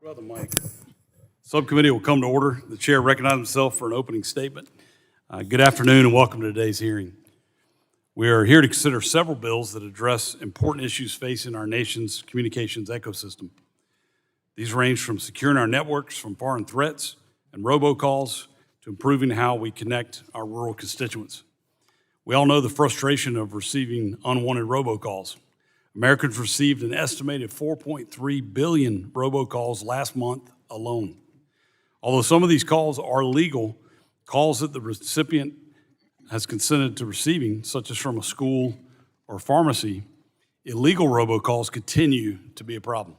About the mic. Subcommittee will come to order. The chair recognizes himself for an opening statement. Good afternoon and welcome to today's hearing. We are here to consider several bills that address important issues facing our nation's communications ecosystem. These range from securing our networks from foreign threats and robocalls to improving how we connect our rural constituents. We all know the frustration of receiving unwanted robocalls. Americans received an estimated 4.3 billion robocalls last month alone. Although some of these calls are legal, calls that the recipient has consented to receiving, such as from a school or pharmacy, illegal robocalls continue to be a problem.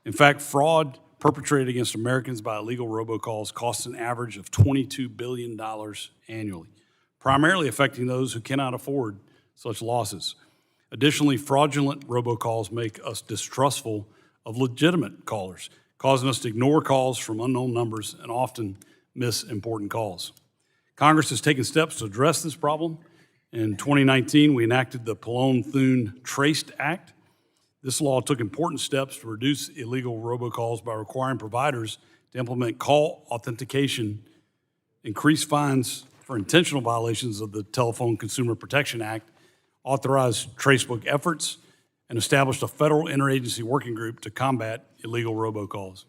In fact, fraud perpetrated against Americans by illegal robocalls costs an average of $22 billion annually, primarily affecting those who cannot afford such losses. Additionally, fraudulent robocalls make us distrustful of legitimate callers, causing us to ignore calls from unknown numbers and often miss important calls. Congress has taken steps to address this problem. In 2019, we enacted the Pallone Traced Act. This law took important steps to reduce illegal robocalls by requiring providers to implement call authentication, increase fines for intentional violations of the Telephone Consumer Protection Act, authorize tracebook efforts, and established a federal interagency working group to combat illegal robocalls.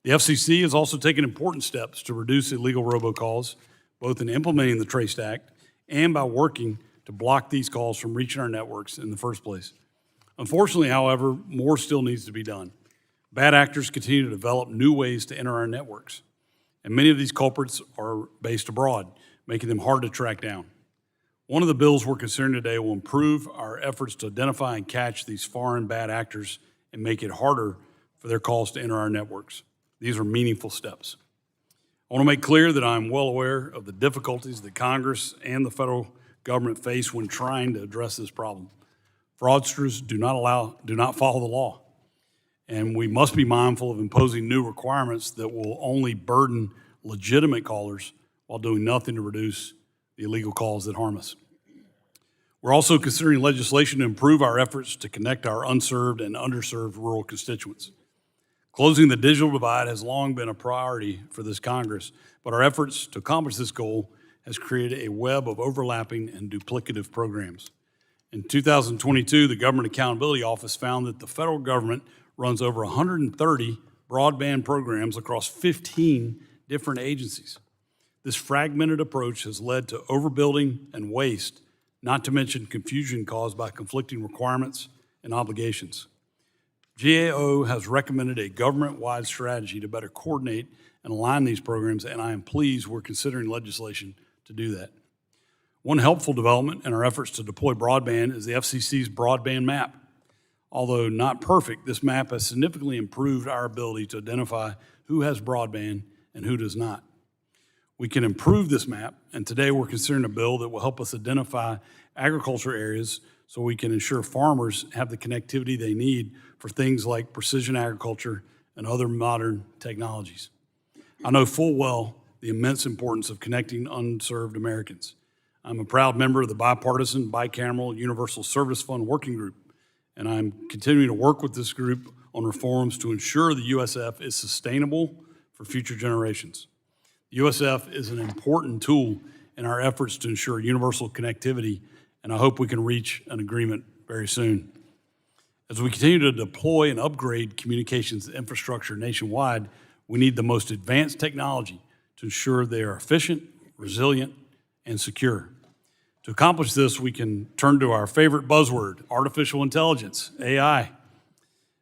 The FCC has also taken important steps to reduce illegal robocalls, both in implementing the Traced Act and by working to block these calls from reaching our networks in the first place. Unfortunately, however, more still needs to be done. Bad actors continue to develop new ways to enter our networks, and many of these culprits are based abroad, making them hard to track down. One of the bills we're considering today will improve our efforts to identify and catch these foreign bad actors and make it harder for their calls to enter our networks. These are meaningful steps. I want to make clear that I'm well aware of the difficulties that Congress and the federal government face when trying to address this problem. Fraudsters do not follow the law, and we must be mindful of imposing new requirements that will only burden legitimate callers while doing nothing to reduce the illegal calls that harm us. We're also considering legislation to improve our efforts to connect our unserved and underserved rural constituents. Closing the digital divide has long been a priority for this Congress, but our efforts to accomplish this goal has created a web of overlapping and duplicative programs. In 2022, the Government Accountability Office found that the federal government runs over 130 broadband programs across 15 different agencies. This fragmented approach has led to overbuilding and waste, not to mention confusion caused by conflicting requirements and obligations. GAO has recommended a government-wide strategy to better coordinate and align these programs, and I am pleased we're considering legislation to do that. One helpful development in our efforts to deploy broadband is the FCC's broadband map. Although not perfect, this map has significantly improved our ability to identify who has broadband and who does not. We can improve this map, and today we're considering a bill that will help us identify agriculture areas so we can ensure farmers have the connectivity they need for things like precision agriculture and other modern technologies. I know full well the immense importance of connecting unserved Americans. I'm a proud member of the bipartisan, bicameral Universal Service Fund Working Group, and I'm continuing to work with this group on reforms to ensure the USF is sustainable for future generations. The USF is an important tool in our efforts to ensure universal connectivity, and I hope we can reach an agreement very soon. As we continue to deploy and upgrade communications infrastructure nationwide, we need the most advanced technology to ensure they are efficient, resilient, and secure. To accomplish this, we can turn to our favorite buzzword, artificial intelligence, AI.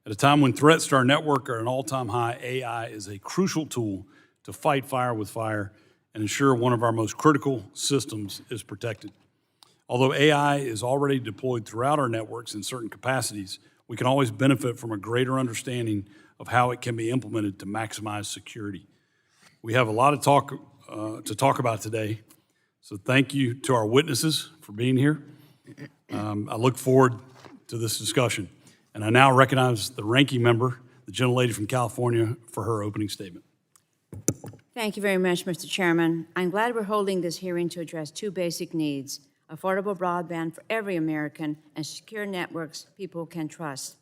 At a time when threats to our network are at an all-time high, AI is a crucial tool to fight fire with fire and ensure one of our most critical systems is protected. Although AI is already deployed throughout our networks in certain capacities, we can always benefit from a greater understanding of how it can be implemented to maximize security. We have a lot of to talk about today, so thank you to our witnesses for being here. I look forward to this discussion. And I now recognize the ranking member, the gentlelady from California, for her opening statement. Thank you very much, Mr. Chairman. I'm glad we're holding this hearing to address two basic needs: affordable broadband for every American and secure networks people can trust.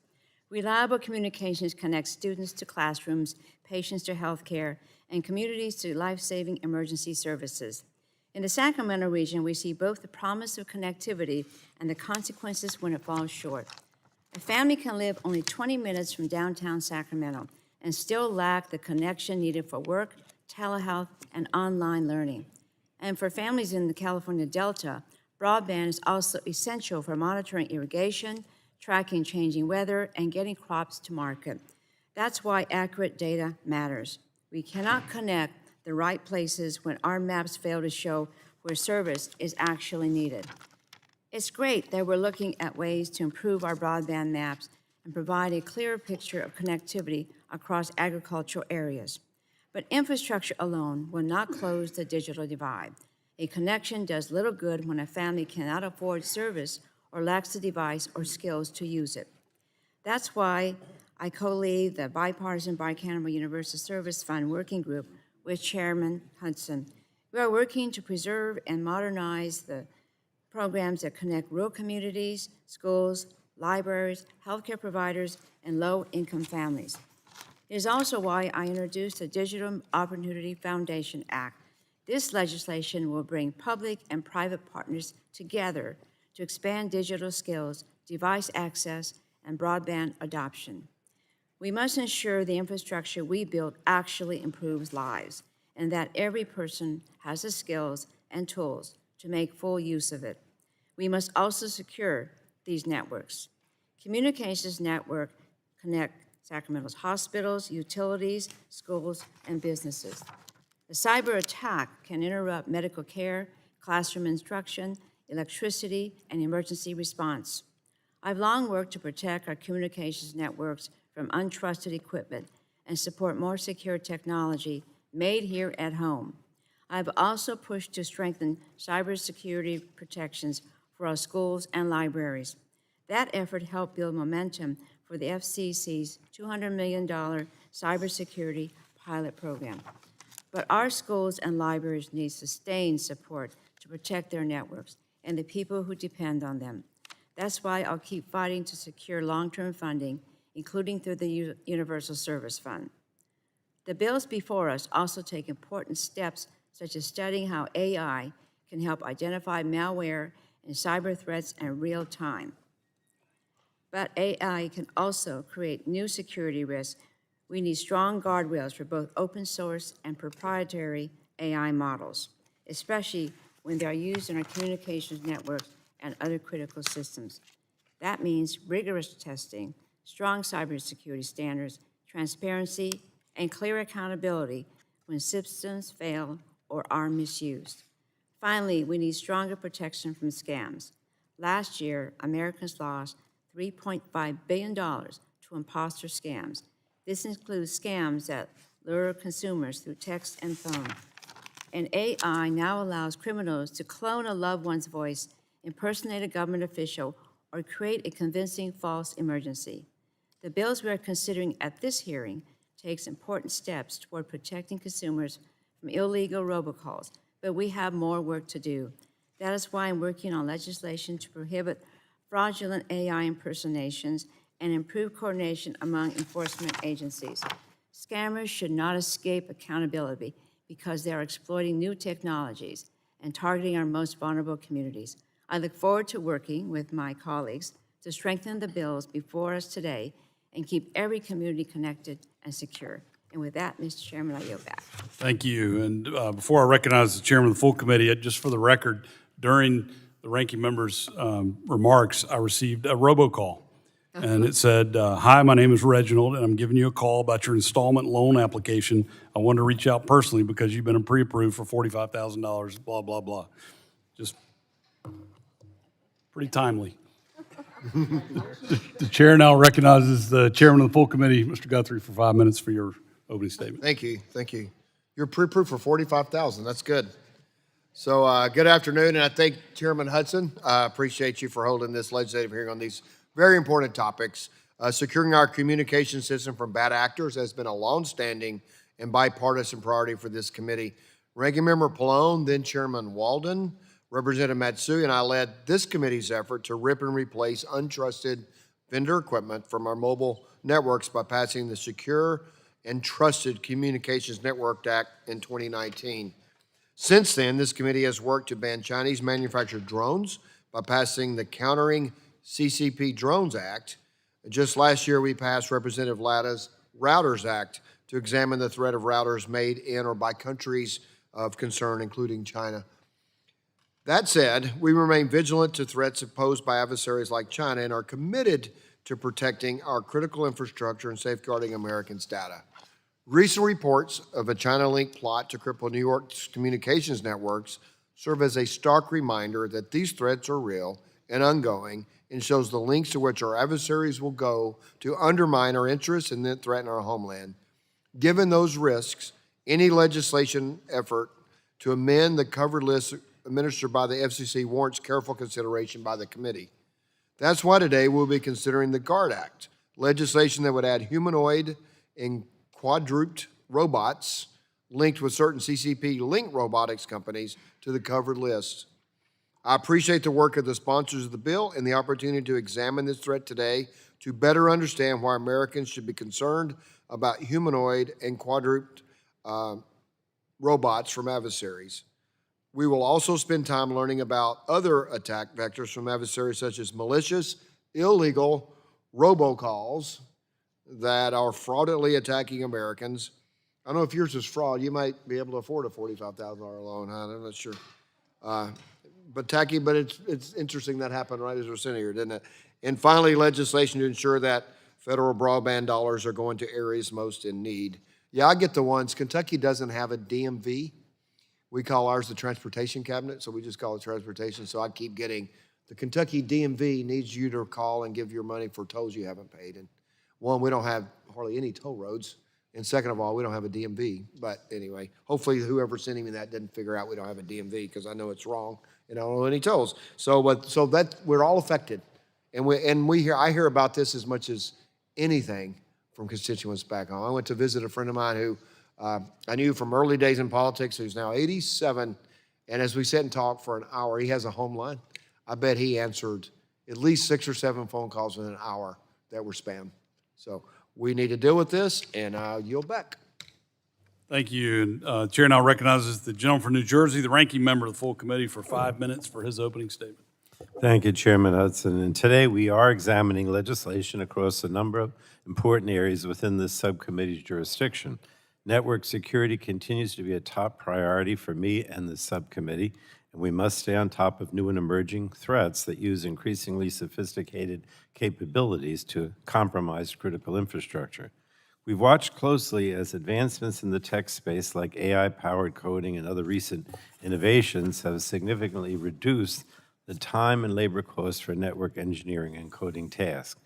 Reliable communications connect students to classrooms, patients to healthcare, and communities to life-saving emergency services. In the Sacramento region, we see both the promise of connectivity and the consequences when it falls short. A family can live only 20 minutes from downtown Sacramento and still lack the connection needed for work, telehealth, and online learning. And for families in the California Delta, broadband is also essential for monitoring irrigation, tracking changing weather, and getting crops to market. That's why accurate data matters. We cannot connect the right places when our maps fail to show where service is actually needed. It's great that we're looking at ways to improve our broadband maps and provide a clearer picture of connectivity across agricultural areas. But infrastructure alone will not close the digital divide. A connection does little good when a family cannot afford service or lacks the device or skills to use it. That's why I co-lead the bipartisan Bicameral Universal Service Fund Working Group with Chairman Hudson. We are working to preserve and modernize the programs that connect rural communities, schools, libraries, healthcare providers, and low-income families. It is also why I introduced the Digital Opportunity Foundation Act. This legislation will bring public and private partners together to expand digital skills, device access, and broadband adoption. We must ensure the infrastructure we build actually improves lives and that every person has the skills and tools to make full use of it. We must also secure these networks. Communications network connect Sacramento's hospitals, utilities, schools, and businesses. A cyber attack can interrupt medical care, classroom instruction, electricity, and emergency response. I've long worked to protect our communications networks from untrusted equipment and support more secure technology made here at home. I've also pushed to strengthen cybersecurity protections for our schools and libraries. That effort helped build momentum for the FCC's $200 million cybersecurity pilot program. But our schools and libraries need sustained support to protect their networks and the people who depend on them. That's why I'll keep fighting to secure long-term funding, including through the Universal Service Fund. The bills before us also take important steps, such as studying how AI can help identify malware and cyber threats in real time. But AI can also create new security risks. We need strong guardrails for both open source and proprietary AI models, especially when they are used in our communications networks and other critical systems. That means rigorous testing, strong cybersecurity standards, transparency, and clear accountability when systems fail or are misused. Finally, we need stronger protection from scams. Last year, Americans lost $3.5 billion to imposter scams. This includes scams that lure consumers through text and phone. And AI now allows criminals to clone a loved one's voice, impersonate a government official, or create a convincing false emergency. The bills we are considering at this hearing takes important steps toward protecting consumers from illegal robocalls, but we have more work to do. That is why I'm working on legislation to prohibit fraudulent AI impersonations and improve coordination among enforcement agencies. Scammers should not escape accountability because they are exploiting new technologies and targeting our most vulnerable communities. I look forward to working with my colleagues to strengthen the bills before us today and keep every community connected and secure. And with that, Mr. Chairman, I yield back. Thank you. And before I recognize the chairman of the full committee, just for the record, during the ranking member's remarks, I received a robocall. And it said, hi, my name is Reginald, and I'm giving you a call about your installment loan application. I wanted to reach out personally because you've been pre-approved for $45,000, blah, blah, blah. Just pretty timely. The chair now recognizes the chairman of the full committee, Mr. Guthrie, for 5 minutes for your opening statement. Thank you, thank you. You're pre-approved for $45,000, that's good. So good afternoon, and I thank Chairman Hudson. I appreciate you for holding this legislative hearing on these very important topics. Securing our communication system from bad actors has been a long-standing and bipartisan priority for this committee. Ranking Member Pallone, then Chairman Walden, Representative Matsui, and I led this committee's effort to rip and replace untrusted vendor equipment from our mobile networks by passing the Secure and Trusted Communications Network Act in 2019. Since then, this committee has worked to ban Chinese manufactured drones by passing the Countering CCP Drones Act. Just last year, we passed Representative Latta's Routers Act to examine the threat of routers made in or by countries of concern, including China. That said, we remain vigilant to threats posed by adversaries like China and are committed to protecting our critical infrastructure and safeguarding Americans' data. Recent reports of a China-linked plot to cripple New York's communications networks serve as a stark reminder that these threats are real and ongoing, and shows the lengths to which our adversaries will go to undermine our interests and then threaten our homeland. Given those risks, any legislation effort to amend the covered list administered by the FCC warrants careful consideration by the committee. That's why today we'll be considering the GUARD Act, legislation that would add humanoid and quadruped robots linked with certain CCP-linked robotics companies to the covered list. I appreciate the work of the sponsors of the bill and the opportunity to examine this threat today to better understand why Americans should be concerned about humanoid and quadruped robots from adversaries. We will also spend time learning about other attack vectors from adversaries such as malicious, illegal robocalls that are fraudulently attacking Americans. I don't know if yours is fraud. You might be able to afford a $45,000 loan, huh? I'm not sure. But it's interesting that happened right as we're sitting here, didn't it? And finally, legislation to ensure that federal broadband dollars are going to areas most in need. Yeah, I get the ones. Kentucky doesn't have a DMV. We call ours the Transportation Cabinet, so we just call it transportation. So I keep getting, the Kentucky DMV needs you to call and give your money for tolls you haven't paid. And one, we don't have hardly any toll roads. And second of all, we don't have a DMV. But anyway, hopefully whoever's sending me that didn't figure out we don't have a DMV, because I know it's wrong and I don't know any tolls. So that we're all affected. I hear about this as much as anything from constituents back home. I went to visit a friend of mine who I knew from early days in politics, who's now 87, and as we sat and talked for an hour, he has a home line. I bet he answered at least 6 or 7 phone calls within an hour that were spam. So we need to deal with this, and I'll yield back. Thank you. And Chair now recognizes the gentleman from New Jersey, the ranking member of the full committee, for 5 minutes for his opening statement. Thank you, Chairman Hudson. And today we are examining legislation across a number of important areas within this subcommittee's jurisdiction. Network security continues to be a top priority for me and the subcommittee, and we must stay on top of new and emerging threats that use increasingly sophisticated capabilities to compromise critical infrastructure. We've watched closely as advancements in the tech space like AI-powered coding and other recent innovations have significantly reduced the time and labor costs for network engineering and coding tasks.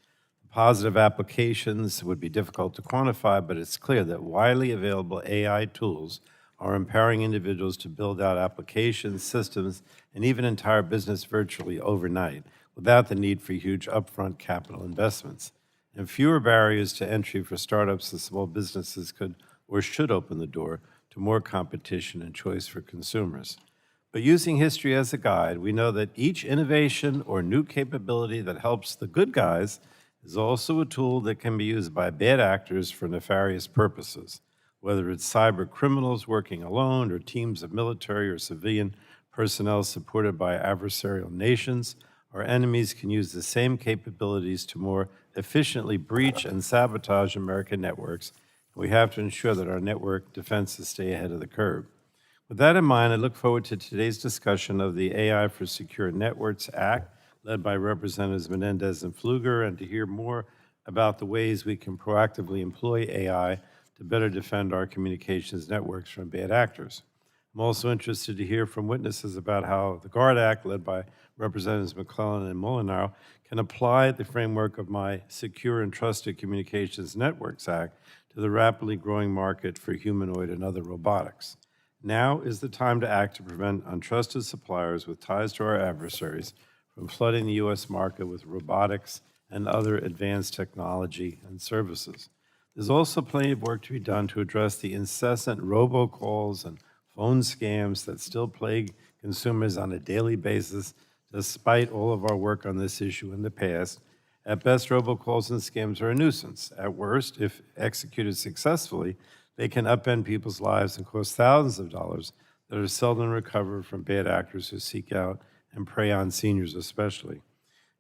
Positive applications would be difficult to quantify, but it's clear that widely available AI tools are empowering individuals to build out applications, systems, and even entire business virtually overnight without the need for huge upfront capital investments. And fewer barriers to entry for startups and small businesses could or should open the door to more competition and choice for consumers. But using history as a guide, we know that each innovation or new capability that helps the good guys is also a tool that can be used by bad actors for nefarious purposes, whether it's cyber criminals working alone or teams of military or civilian personnel supported by adversarial nations. Our enemies can use the same capabilities to more efficiently breach and sabotage American networks. We have to ensure that our network defenses stay ahead of the curve. With that in mind, I look forward to today's discussion of the AI for Secure Networks Act, led by Representatives Menendez and Pfluger, and to hear more about the ways we can proactively employ AI to better defend our communications networks from bad actors. I'm also interested to hear from witnesses about how the GUARD Act, led by Representatives McClellan and Molinaro, can apply the framework of my Secure and Trusted Communications Networks Act to the rapidly growing market for humanoid and other robotics. Now is the time to act to prevent untrusted suppliers with ties to our adversaries from flooding the U.S. market with robotics and other advanced technology and services. There's also plenty of work to be done to address the incessant robocalls and phone scams that still plague consumers on a daily basis, despite all of our work on this issue in the past, At best, robocalls and scams are a nuisance. At worst, if executed successfully, they can upend people's lives and cost thousands of dollars that are seldom recovered from bad actors who seek out and prey on seniors especially.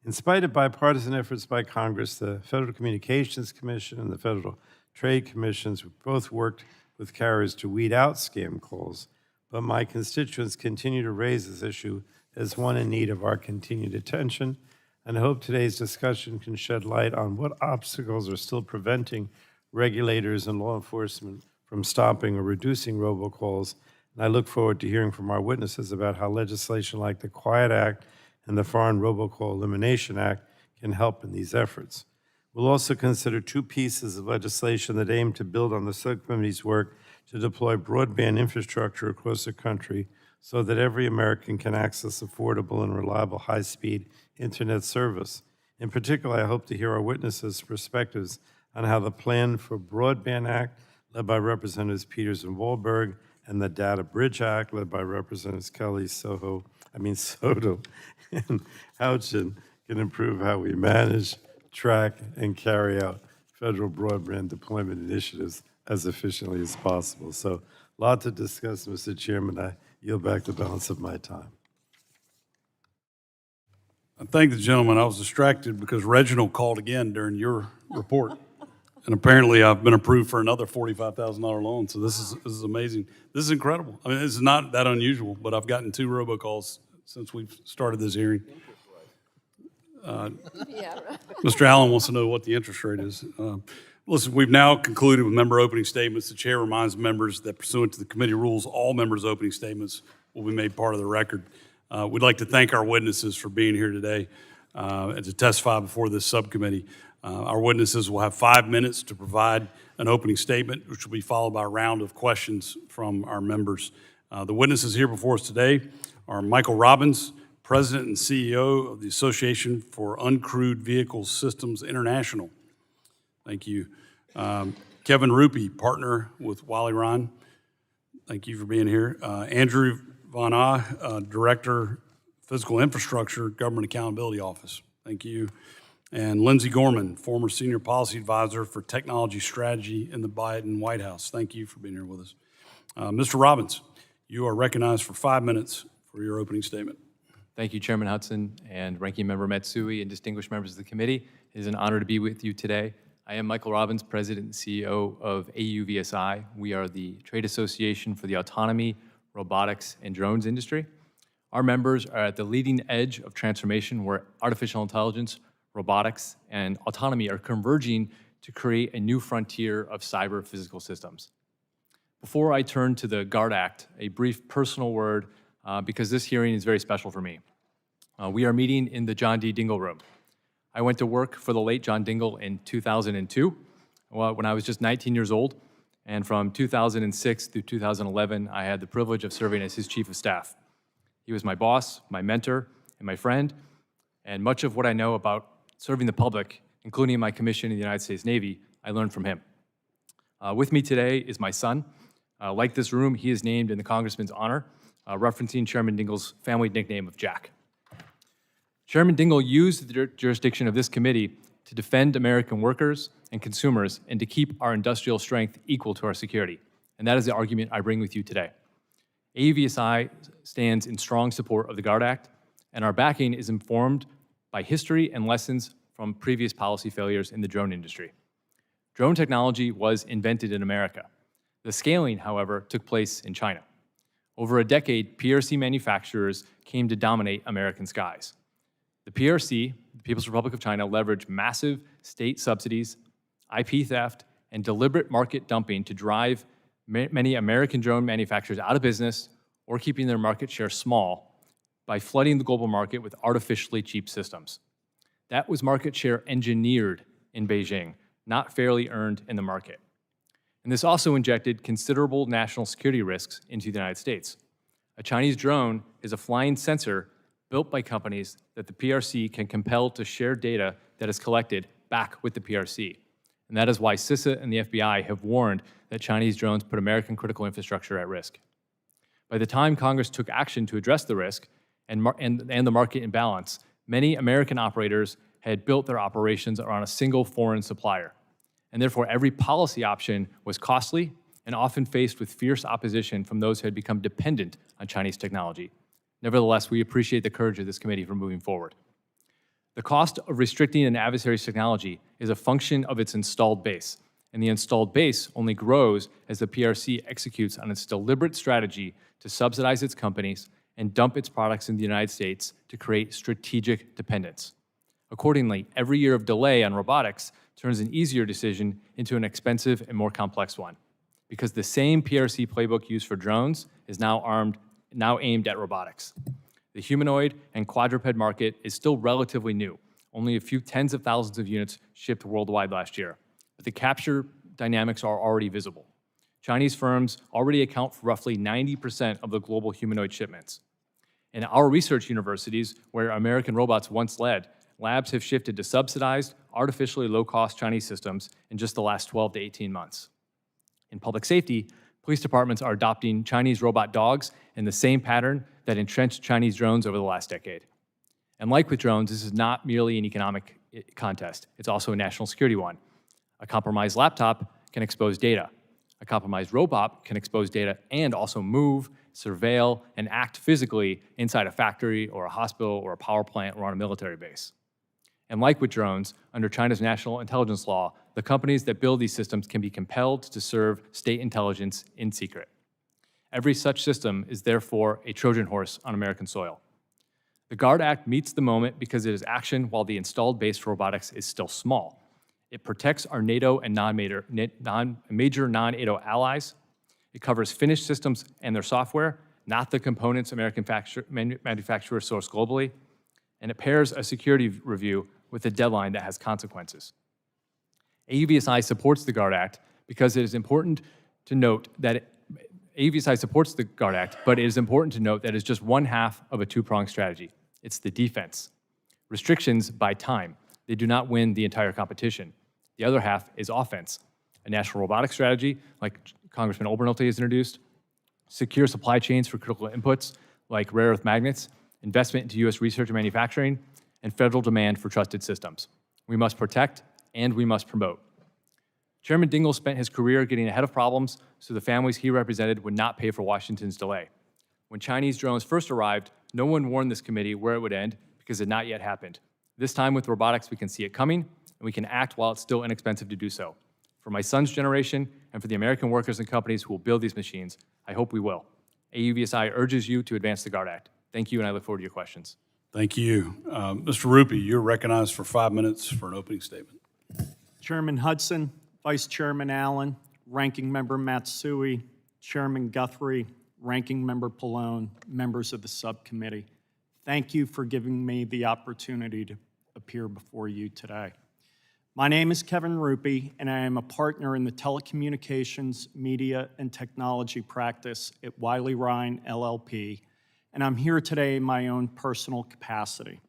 In spite of bipartisan efforts by Congress, the Federal Communications Commission and the Federal Trade Commissions both worked with carriers to weed out scam calls, but my constituents continue to raise this issue as one in need of our continued attention, and I hope today's discussion can shed light on what obstacles are still preventing regulators and law enforcement from stopping or reducing robocalls. And I look forward to hearing from our witnesses about how legislation like the Quiet Act and the Foreign Robocall Elimination Act can help in these efforts. We'll also consider two pieces of legislation that aim to build on the subcommittee's work to deploy broadband infrastructure across the country so that every American can access affordable and reliable high-speed internet service. In particular, I hope to hear our witnesses' perspectives on how the Plan for Broadband Act, led by Representatives Peters and Wahlberg, and the Data Bridge Act, led by Representatives Kelly, Soto, and Houchin, can improve how we manage, track, and carry out federal broadband deployment initiatives as efficiently as possible. So, a lot to discuss, Mr. Chairman. I yield back the balance of my time. I thank the gentleman. I was distracted because Reginald called again during your report. And apparently I've been approved for another $45,000 loan. So this is amazing. This is incredible. I mean, this is not that unusual, but I've gotten 2 robocalls since we've started this hearing. Mr. Allen wants to know what the interest rate is. Listen, we've now concluded with member opening statements. The chair reminds members that pursuant to the committee rules, all members' opening statements will be made part of the record. We'd like to thank our witnesses for being here today and to testify before this subcommittee. Our witnesses will have 5 minutes to provide an opening statement, which will be followed by a round of questions from our members. The witnesses here before us today are Michael Robbins, President and CEO of the Association for Uncrewed Vehicle Systems International. Thank you. Kevin Ruppy, partner with Wally Ryan. Thank you for being here. Andrew Von Ah, Director, Physical Infrastructure, Government Accountability Office. Thank you. And Lindsey Gorman, former Senior Policy Advisor for Technology Strategy in the Biden White House. Thank you for being here with us. Mr. Robbins, you are recognized for 5 minutes for your opening statement. Thank you, Chairman Hudson and Ranking Member Matsui and distinguished members of the committee. It is an honor to be with you today. I am Michael Robbins, President and CEO of AUVSI. We are the trade association for the autonomy, robotics, and drones industry. Our members are at the leading edge of transformation where artificial intelligence, robotics, and autonomy are converging to create a new frontier of cyber physical systems. Before I turn to the GUARD Act, a brief personal word because this hearing is very special for me. We are meeting in the John D. Dingell room. I went to work for the late John Dingell in 2002 when I was just 19 years old, and from 2006 through 2011, I had the privilege of serving as his chief of staff. He was my boss, my mentor, and my friend, and much of what I know about serving the public, including my commission in the United States Navy, I learned from him. With me today is my son. Like this room, he is named in the Congressman's honor, referencing Chairman Dingell's family nickname of Jack. Chairman Dingell used the jurisdiction of this committee to defend American workers and consumers and to keep our industrial strength equal to our security. And that is the argument I bring with you today. AUVSI stands in strong support of the GUARD Act, and our backing is informed by history and lessons from previous policy failures in the drone industry. Drone technology was invented in America. The scaling, however, took place in China. Over a decade, PRC manufacturers came to dominate American skies. The PRC, the People's Republic of China, leveraged massive state subsidies, IP theft, and deliberate market dumping to drive many American drone manufacturers out of business or keeping their market share small by flooding the global market with artificially cheap systems. That was market share engineered in Beijing, not fairly earned in the market. And this also injected considerable national security risks into the United States. A Chinese drone is a flying sensor built by companies that the PRC can compel to share data that is collected back with the PRC. And that is why CISA and the FBI have warned that Chinese drones put American critical infrastructure at risk. By the time Congress took action to address the risk and the market imbalance, many American operators had built their operations around a single foreign supplier. And therefore, every policy option was costly and often faced with fierce opposition from those who had become dependent on Chinese technology. Nevertheless, we appreciate the courage of this committee for moving forward. The cost of restricting an adversary's technology is a function of its installed base, and the installed base only grows as the PRC executes on its deliberate strategy to subsidize its companies and dump its products in the United States to create strategic dependence. Accordingly, every year of delay on robotics turns an easier decision into an expensive and more complex one, because the same PRC playbook used for drones is now aimed at robotics. The humanoid and quadruped market is still relatively new, only a few tens of thousands of units shipped worldwide last year, but the capture dynamics are already visible. Chinese firms already account for roughly 90% of the global humanoid shipments. In our research universities, where American robots once led, labs have shifted to subsidized, artificially low-cost Chinese systems in just the last 12 to 18 months. In public safety, police departments are adopting Chinese robot dogs in the same pattern that entrenched Chinese drones over the last decade. And like with drones, this is not merely an economic contest. It's also a national security one. A compromised laptop can expose data. A compromised robot can expose data and also move, surveil, and act physically inside a factory or a hospital or a power plant or on a military base. And like with drones, under China's national intelligence law, the companies that build these systems can be compelled to serve state intelligence in secret. Every such system is therefore a Trojan horse on American soil. The GUARD Act meets the moment because it is action while the installed base for robotics is still small. It protects our NATO and major non-NATO allies. It covers finished systems and their software, not the components American manufacturers source globally. And it pairs a security review with a deadline that has consequences. AUVSI supports the GUARD Act because it is important to note that AUVSI supports the GUARD Act, but it is important to note that it's just one half of a two-pronged strategy. It's the defense. Restrictions buy time. They do not win the entire competition. The other half is offense. A national robotics strategy, like Congressman Obernolte has introduced, secure supply chains for critical inputs, like rare earth magnets, investment into U.S. research and manufacturing, and federal demand for trusted systems. We must protect and we must promote. Chairman Dingell spent his career getting ahead of problems so the families he represented would not pay for Washington's delay. When Chinese drones first arrived, no one warned this committee where it would end because it had not yet happened. This time with robotics, we can see it coming, and we can act while it's still inexpensive to do so. For my son's generation and for the American workers and companies who will build these machines, I hope we will. AUVSI urges you to advance the GUARD Act. Thank you, and I look forward to your questions. Thank you. Mr. Rupi, you're recognized for 5 minutes for an opening statement. Chairman Hudson, Vice Chairman Allen, Ranking Member Matsui, Chairman Guthrie, Ranking Member Pallone, members of the subcommittee, thank you for giving me the opportunity to appear before you today. My name is Kevin Rupi, and I am a partner in the telecommunications, media, and technology practice at Wiley Ryan LLP, and I'm here today in my own personal capacity.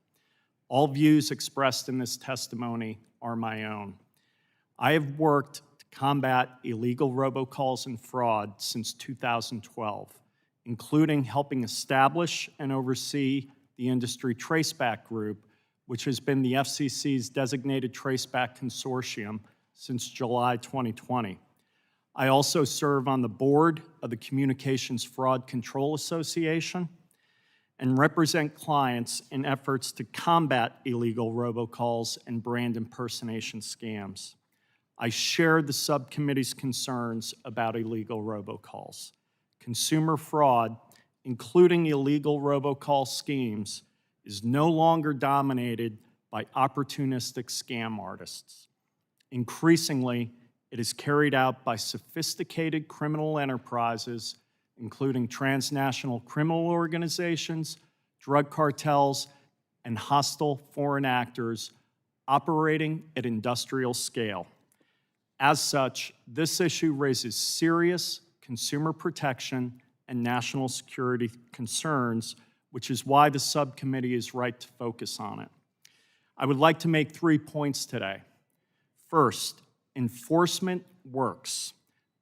All views expressed in this testimony are my own. I have worked to combat illegal robocalls and fraud since 2012, including helping establish and oversee the Industry Traceback Group, which has been the FCC's designated traceback consortium since July 2020. I also serve on the board of the Communications Fraud Control Association and represent clients in efforts to combat illegal robocalls and brand impersonation scams. I share the subcommittee's concerns about illegal robocalls. Consumer fraud, including illegal robocall schemes, is no longer dominated by opportunistic scam artists. Increasingly, it is carried out by sophisticated criminal enterprises, including transnational criminal organizations, drug cartels, and hostile foreign actors operating at industrial scale. As such, this issue raises serious consumer protection and national security concerns, which is why the subcommittee is right to focus on it. I would like to make 3 points today. First, enforcement works,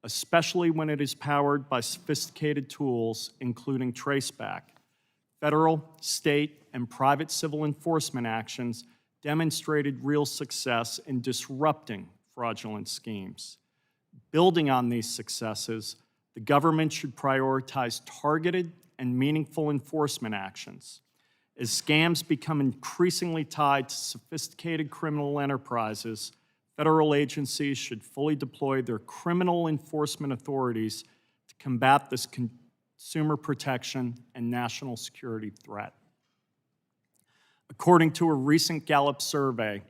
especially when it is powered by sophisticated tools, including traceback. Federal, state, and private civil enforcement actions demonstrated real success in disrupting fraudulent schemes. Building on these successes, the government should prioritize targeted and meaningful enforcement actions. As scams become increasingly tied to sophisticated criminal enterprises, federal agencies should fully deploy their criminal enforcement authorities to combat this consumer protection and national security threat. According to a recent Gallup survey,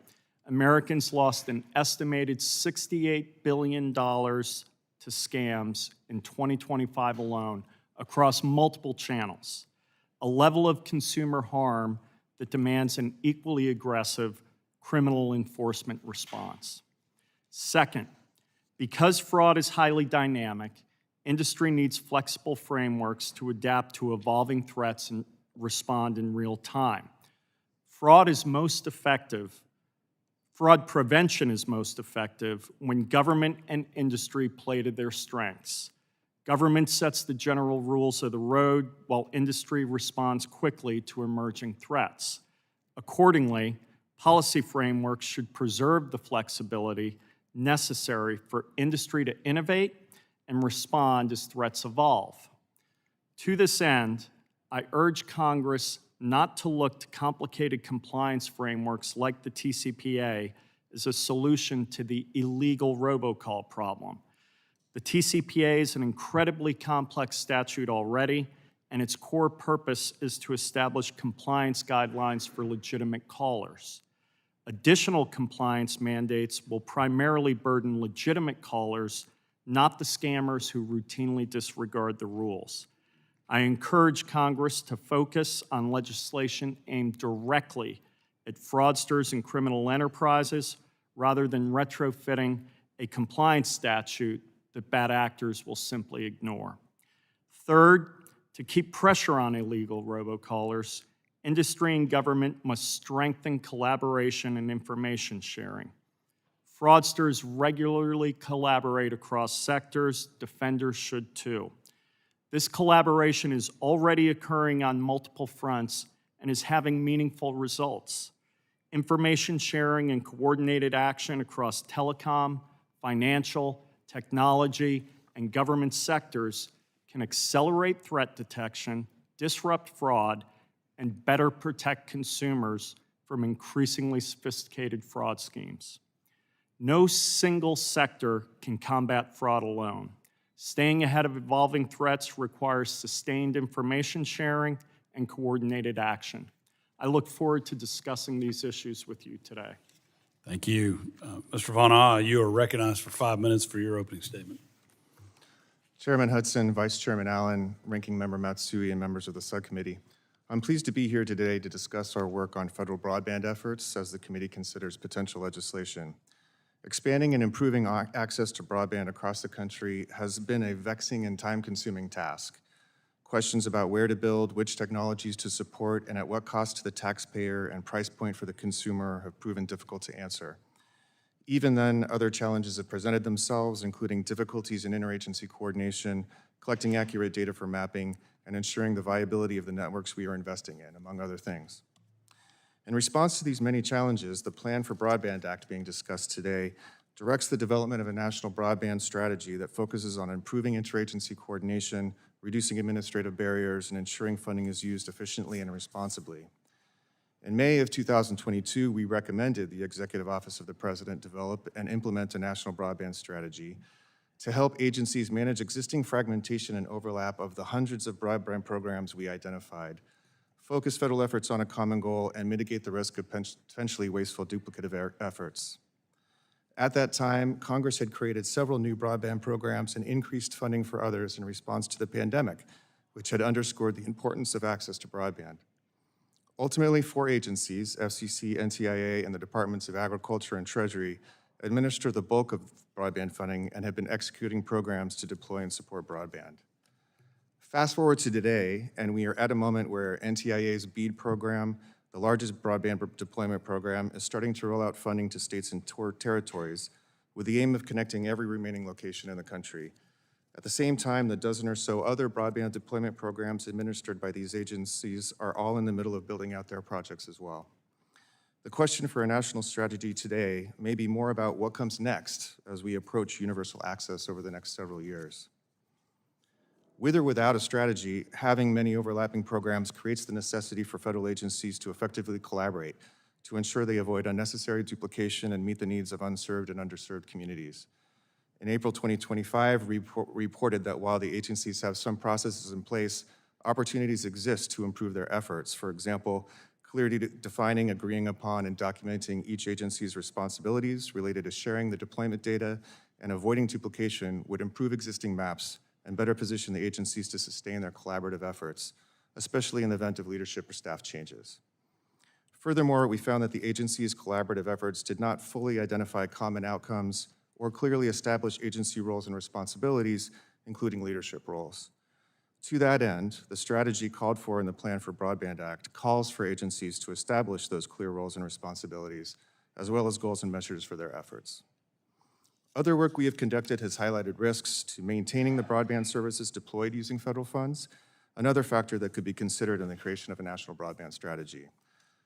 Americans lost an estimated $68 billion to scams in 2025 alone across multiple channels, a level of consumer harm that demands an equally aggressive criminal enforcement response. Second, because fraud is highly dynamic, industry needs flexible frameworks to adapt to evolving threats and respond in real time. Fraud prevention is most effective when government and industry play to their strengths. Government sets the general rules of the road while industry responds quickly to emerging threats. Accordingly, policy frameworks should preserve the flexibility necessary for industry to innovate and respond as threats evolve. To this end, I urge Congress not to look to complicated compliance frameworks like the TCPA as a solution to the illegal robocall problem. The TCPA is an incredibly complex statute already, and its core purpose is to establish compliance guidelines for legitimate callers. Additional compliance mandates will primarily burden legitimate callers, not the scammers who routinely disregard the rules. I encourage Congress to focus on legislation aimed directly at fraudsters and criminal enterprises rather than retrofitting a compliance statute that bad actors will simply ignore. Third, to keep pressure on illegal robocallers, industry and government must strengthen collaboration and information sharing. Fraudsters regularly collaborate across sectors. Defenders should too. This collaboration is already occurring on multiple fronts and is having meaningful results. Information sharing and coordinated action across telecom, financial, technology, and government sectors can accelerate threat detection, disrupt fraud, and better protect consumers from increasingly sophisticated fraud schemes. No single sector can combat fraud alone. Staying ahead of evolving threats requires sustained information sharing and coordinated action. I look forward to discussing these issues with you today. Thank you. Mr. Von Ah, you are recognized for 5 minutes for your opening statement. Chairman Hudson, Vice Chairman Allen, Ranking Member Matsui, and members of the subcommittee. I'm pleased to be here today to discuss our work on federal broadband efforts as the committee considers potential legislation. Expanding and improving access to broadband across the country has been a vexing and time-consuming task. Questions about where to build, which technologies to support, and at what cost to the taxpayer and price point for the consumer have proven difficult to answer. Even then, other challenges have presented themselves, including difficulties in interagency coordination, collecting accurate data for mapping, and ensuring the viability of the networks we are investing in, among other things. In response to these many challenges, the Plan for Broadband Act being discussed today directs the development of a national broadband strategy that focuses on improving interagency coordination, reducing administrative barriers, and ensuring funding is used efficiently and responsibly. In May of 2022, we recommended the Executive Office of the President develop and implement a national broadband strategy to help agencies manage existing fragmentation and overlap of the hundreds of broadband programs we identified, focus federal efforts on a common goal, and mitigate the risk of potentially wasteful duplicative efforts. At that time, Congress had created several new broadband programs and increased funding for others in response to the pandemic, which had underscored the importance of access to broadband. Ultimately, 4 agencies, FCC, NTIA, and the Departments of Agriculture and Treasury, administer the bulk of broadband funding and have been executing programs to deploy and support broadband. Fast forward to today, and we are at a moment where NTIA's BEAD program, the largest broadband deployment program, is starting to roll out funding to states and territories with the aim of connecting every remaining location in the country. At the same time, the dozen or so other broadband deployment programs administered by these agencies are all in the middle of building out their projects as well. The question for a national strategy today may be more about what comes next as we approach universal access over the next several years. With or without a strategy, having many overlapping programs creates the necessity for federal agencies to effectively collaborate to ensure they avoid unnecessary duplication and meet the needs of unserved and underserved communities. In April 2025, reported that while the agencies have some processes in place, opportunities exist to improve their efforts. For example, clearly defining, agreeing upon, and documenting each agency's responsibilities related to sharing the deployment data and avoiding duplication would improve existing maps and better position the agencies to sustain their collaborative efforts, especially in the event of leadership or staff changes. Furthermore, we found that the agency's collaborative efforts did not fully identify common outcomes or clearly establish agency roles and responsibilities, including leadership roles. To that end, the strategy called for in the Plan for Broadband Act calls for agencies to establish those clear roles and responsibilities, as well as goals and measures for their efforts. Other work we have conducted has highlighted risks to maintaining the broadband services deployed using federal funds, another factor that could be considered in the creation of a national broadband strategy.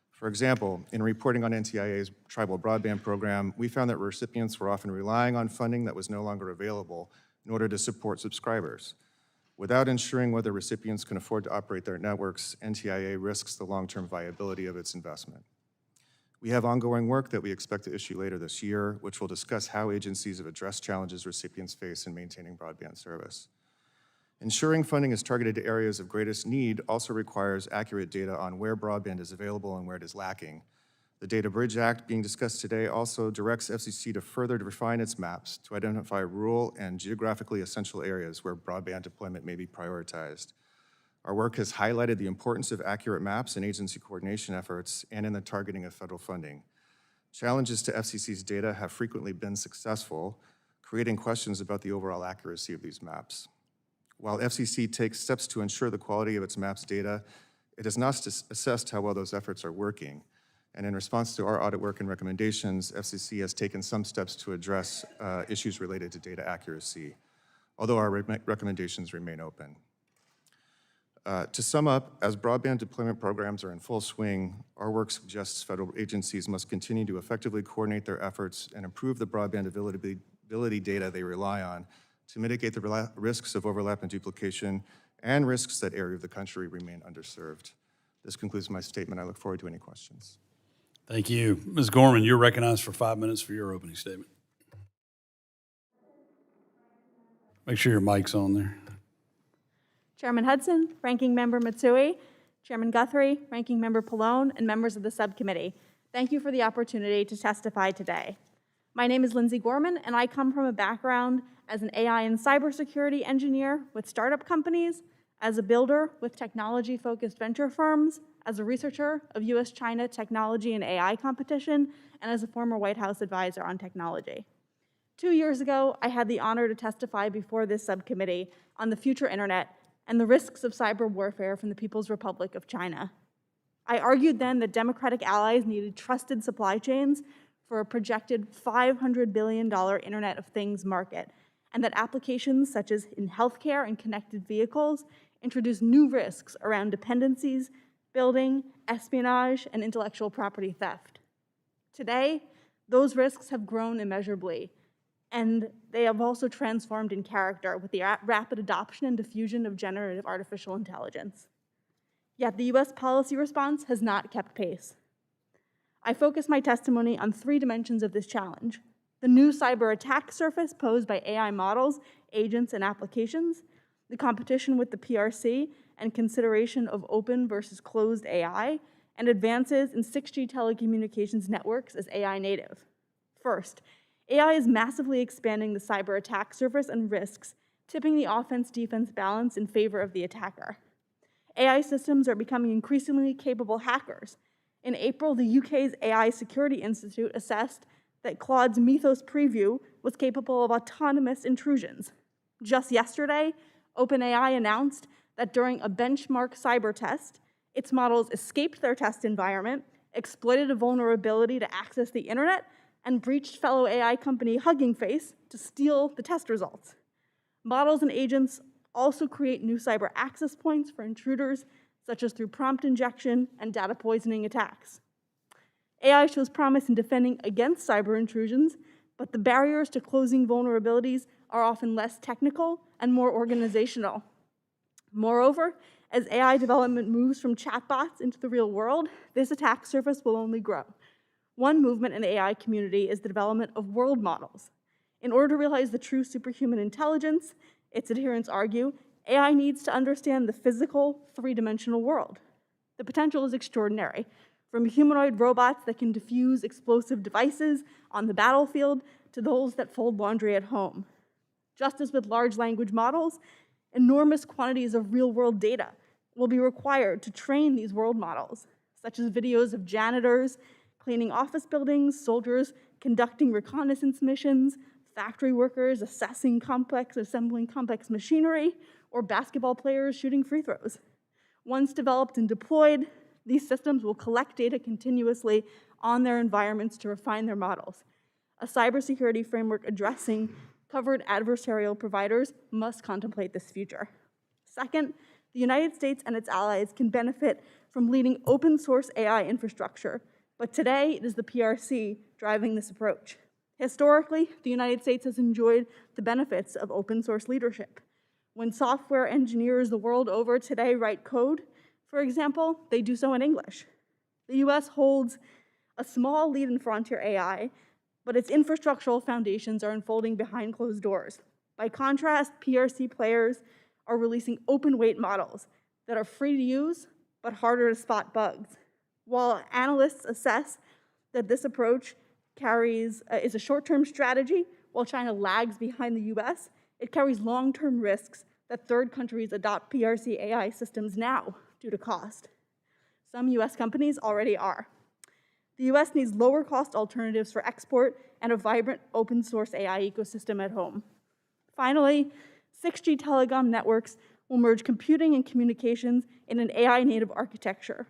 For example, in reporting on NTIA's tribal broadband program, we found that recipients were often relying on funding that was no longer available in order to support subscribers. Without ensuring whether recipients can afford to operate their networks, NTIA risks the long-term viability of its investment. We have ongoing work that we expect to issue later this year, which will discuss how agencies have addressed challenges recipients face in maintaining broadband service. Ensuring funding is targeted to areas of greatest need also requires accurate data on where broadband is available and where it is lacking. The Data Bridge Act being discussed today also directs FCC to further refine its maps to identify rural and geographically essential areas where broadband deployment may be prioritized. Our work has highlighted the importance of accurate maps in agency coordination efforts and in the targeting of federal funding. Challenges to FCC's data have frequently been successful, creating questions about the overall accuracy of these maps. While FCC takes steps to ensure the quality of its maps data, it has not assessed how well those efforts are working. And in response to our audit work and recommendations, FCC has taken some steps to address issues related to data accuracy, although our recommendations remain open. To sum up, as broadband deployment programs are in full swing, our work suggests federal agencies must continue to effectively coordinate their efforts and improve the broadband availability data they rely on to mitigate the risks of overlap and duplication and risks that area of the country remain underserved. This concludes my statement. I look forward to any questions. Thank you. Ms. Gorman, you're recognized for 5 minutes for your opening statement. Make sure your mic's on there. Chairman Hudson, Ranking Member Matsui, Chairman Guthrie, Ranking Member Pallone, and members of the subcommittee, thank you for the opportunity to testify today. My name is Lindsay Gorman, and I come from a background as an AI and cybersecurity engineer with startup companies, as a builder with technology-focused venture firms, as a researcher of US-China technology and AI competition, and as a former White House advisor on technology. 2 years ago, I had the honor to testify before this subcommittee on the future internet and the risks of cyber warfare from the People's Republic of China. I argued then that democratic allies needed trusted supply chains for a projected $500 billion Internet of Things market, and that applications such as in healthcare and connected vehicles introduce new risks around dependencies, building, espionage, and intellectual property theft. Today, those risks have grown immeasurably, and they have also transformed in character with the rapid adoption and diffusion of generative artificial intelligence. Yet the US policy response has not kept pace. I focus my testimony on 3 dimensions of this challenge: the new cyber attack surface posed by AI models, agents, and applications, the competition with the PRC and consideration of open versus closed AI, and advances in 6G telecommunications networks as AI native. First, AI is massively expanding the cyber attack surface and risks, tipping the offense-defense balance in favor of the attacker. AI systems are becoming increasingly capable hackers. In April, the UK's AI Security Institute assessed that Claude's Mythos preview was capable of autonomous intrusions. Just yesterday, OpenAI announced that during a benchmark cyber test, its models escaped their test environment, exploited a vulnerability to access the internet, and breached fellow AI company Hugging Face to steal the test results. Models and agents also create new cyber access points for intruders, such as through prompt injection and data poisoning attacks. AI shows promise in defending against cyber intrusions, but the barriers to closing vulnerabilities are often less technical and more organizational. Moreover, as AI development moves from chatbots into the real world, this attack surface will only grow. One movement in the AI community is the development of world models. In order to realize the true superhuman intelligence, its adherents argue, AI needs to understand the physical, three-dimensional world. The potential is extraordinary, from humanoid robots that can defuse explosive devices on the battlefield to those that fold laundry at home. Just as with large language models, enormous quantities of real-world data will be required to train these world models, such as videos of janitors cleaning office buildings, soldiers conducting reconnaissance missions, factory workers assembling complex machinery, or basketball players shooting free throws. Once developed and deployed, these systems will collect data continuously on their environments to refine their models. A cybersecurity framework addressing covered adversarial providers must contemplate this future. Second, the United States and its allies can benefit from leading open source AI infrastructure, but today it is the PRC driving this approach. Historically, the United States has enjoyed the benefits of open source leadership. When software engineers the world over today write code, for example, they do so in English. The US holds a small lead in frontier AI, but its infrastructural foundations are unfolding behind closed doors. By contrast, PRC players are releasing open-weight models that are free to use, but harder to spot bugs. While analysts assess that this approach is a short-term strategy, while China lags behind the US, it carries long-term risks that third countries adopt PRC AI systems now due to cost. Some US companies already are. The US needs lower-cost alternatives for export and a vibrant open-source AI ecosystem at home. Finally, 6G telecom networks will merge computing and communications in an AI-native architecture.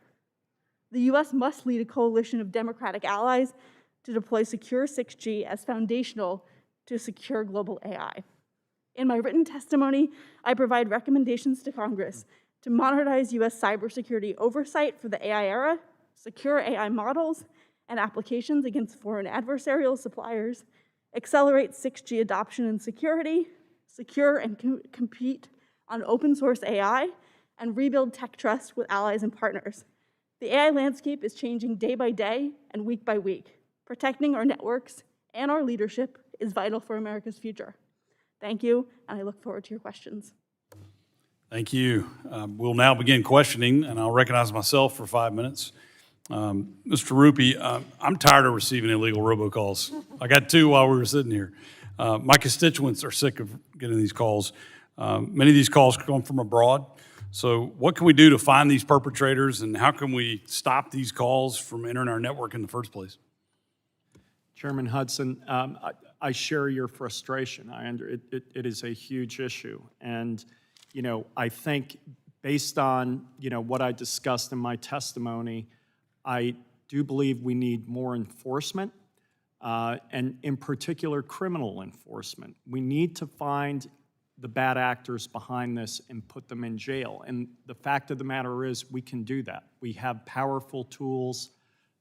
The US must lead a coalition of democratic allies to deploy secure 6G as foundational to secure global AI. In my written testimony, I provide recommendations to Congress to modernize US cybersecurity oversight for the AI era, secure AI models and applications against foreign adversarial suppliers, accelerate 6G adoption and security, secure and compete on open source AI, and rebuild tech trust with allies and partners. The AI landscape is changing day by day and week by week. Protecting our networks and our leadership is vital for America's future. Thank you, and I look forward to your questions. Thank you. We'll now begin questioning, and I'll recognize myself for 5 minutes. Mr. Rupi, I'm tired of receiving illegal robocalls. I got 2 while we were sitting here. My constituents are sick of getting these calls. Many of these calls come from abroad. So what can we do to find these perpetrators, and how can we stop these calls from entering our network in the first place? Chairman Hudson, I share your frustration. It is a huge issue. And, I think based on, what I discussed in my testimony, I do believe we need more enforcement, and in particular, criminal enforcement. We need to find the bad actors behind this and put them in jail. And the fact of the matter is, we can do that. We have powerful tools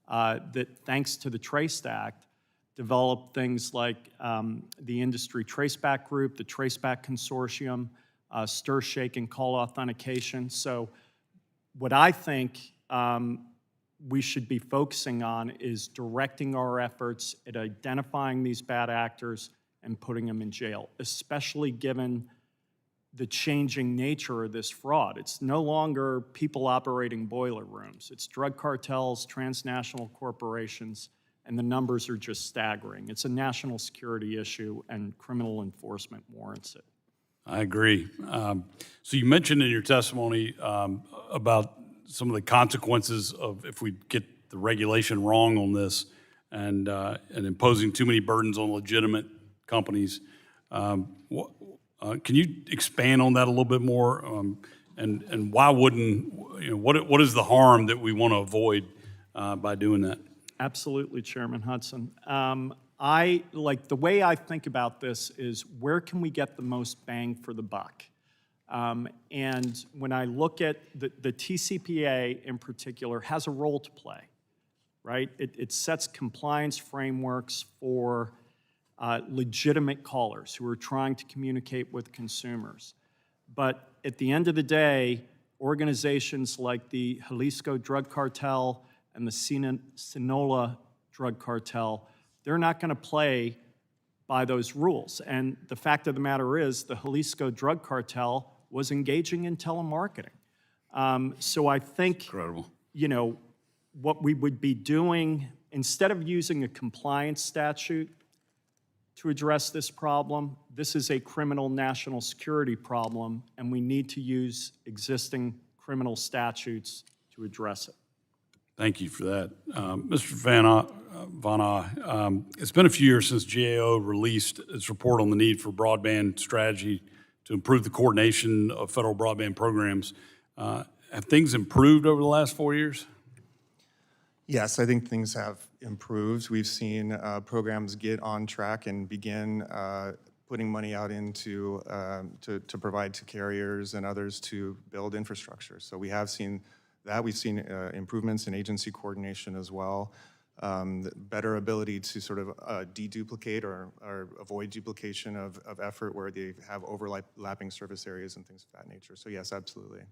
that, thanks to the TRACE Act, develop things like the Industry Traceback Group, the Traceback Consortium, stir, shake, and call authentication. So what I think we should be focusing on is directing our efforts at identifying these bad actors and putting them in jail, especially given the changing nature of this fraud. It's no longer people operating boiler rooms. It's drug cartels, transnational corporations, and the numbers are just staggering. It's a national security issue, and criminal enforcement warrants it. I agree. So you mentioned in your testimony about some of the consequences of if we get the regulation wrong on this and imposing too many burdens on legitimate companies. Can you expand on that a little bit more? And why wouldn't, what is the harm that we want to avoid by doing that? Absolutely, Chairman Hudson. The way I think about this is, where can we get the most bang for the buck? And when I look at the TCPA in particular has a role to play. right? It sets compliance frameworks for legitimate callers who are trying to communicate with consumers. But at the end of the day, organizations like the Jalisco Drug Cartel and the Sinaloa Drug Cartel, they're not going to play by those rules. And the fact of the matter is, the Jalisco Drug Cartel was engaging in telemarketing. So I think, Incredible. you know, what we would be doing, instead of using a compliance statute to address this problem, this is a criminal national security problem, and we need to use existing criminal statutes to address it. Thank you for that. Mr. Van Aa, it's been a few years since GAO released its report on the need for broadband strategy to improve the coordination of federal broadband programs. Have things improved over the last 4 years? Yes, I think things have improved. We've seen programs get on track and begin putting money out into to provide to carriers and others to build infrastructure. So we have seen that. We've seen improvements in agency coordination as well, better ability to sort of deduplicate or avoid duplication of effort where they have overlapping service areas and things of that nature. So yes, absolutely.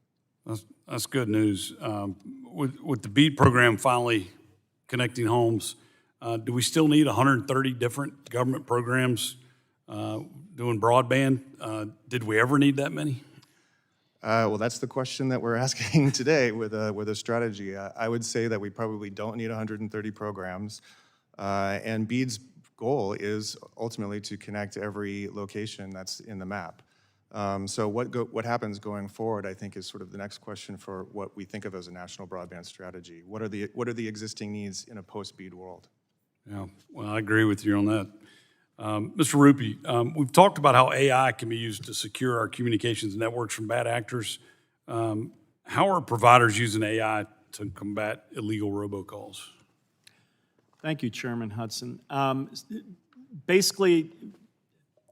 That's good news. With the BEAD program finally connecting homes, do we still need 130 different government programs doing broadband? Did we ever need that many? Well, that's the question that we're asking today with a strategy. I would say that we probably don't need 130 programs, and BEAD's goal is ultimately to connect every location that's in the map. So what happens going forward, I think, is sort of the next question for what we think of as a national broadband strategy. What are the existing needs in a post-BEAD world? Yeah, well, I agree with you on that. Mr. Rupy, we've talked about how AI can be used to secure our communications networks from bad actors. How are providers using AI to combat illegal robocalls? Thank you, Chairman Hudson. Basically,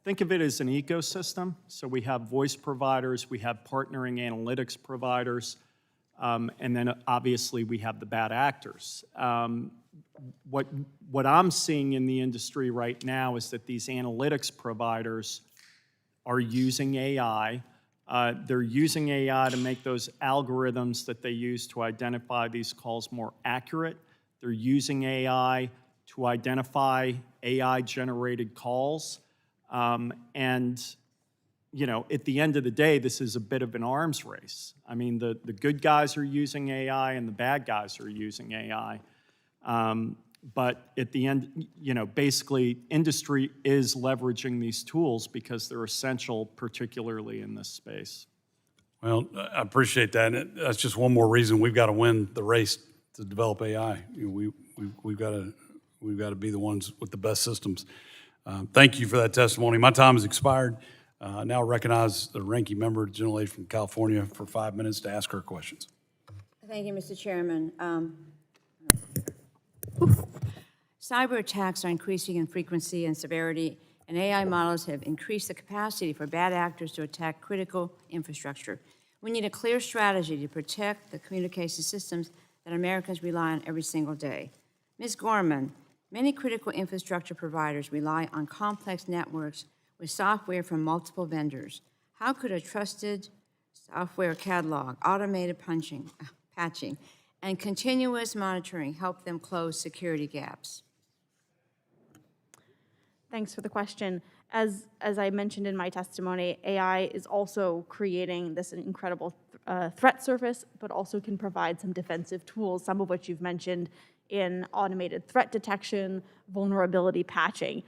think of it as an ecosystem. So we have voice providers, we have partnering analytics providers, and then obviously we have the bad actors. What I'm seeing in the industry right now is that these analytics providers are using AI. They're using AI to make those algorithms that they use to identify these calls more accurate. They're using AI to identify AI-generated calls. And, you know, at the end of the day, this is a bit of an arms race. I mean, the good guys are using AI and the bad guys are using AI. But at the end, you know, basically, industry is leveraging these tools because they're essential, particularly in this space. Well, I appreciate that. And that's just one more reason we've got to win the race to develop AI. You know, we've got to be the ones with the best systems. Thank you for that testimony. My time has expired. Now recognize the ranking member, General Lady from California, for 5 minutes to ask her questions. Thank you, Mr. Chairman. Cyber attacks are increasing in frequency and severity, and AI models have increased the capacity for bad actors to attack critical infrastructure. We need a clear strategy to protect the communication systems that Americans rely on every single day. Ms. Gorman, many critical infrastructure providers rely on complex networks with software from multiple vendors. How could a trusted software catalog, automated patching, and continuous monitoring help them close security gaps? Thanks for the question. As I mentioned in my testimony, AI is also creating this incredible threat surface, but also can provide some defensive tools, some of which you've mentioned in automated threat detection, vulnerability patching.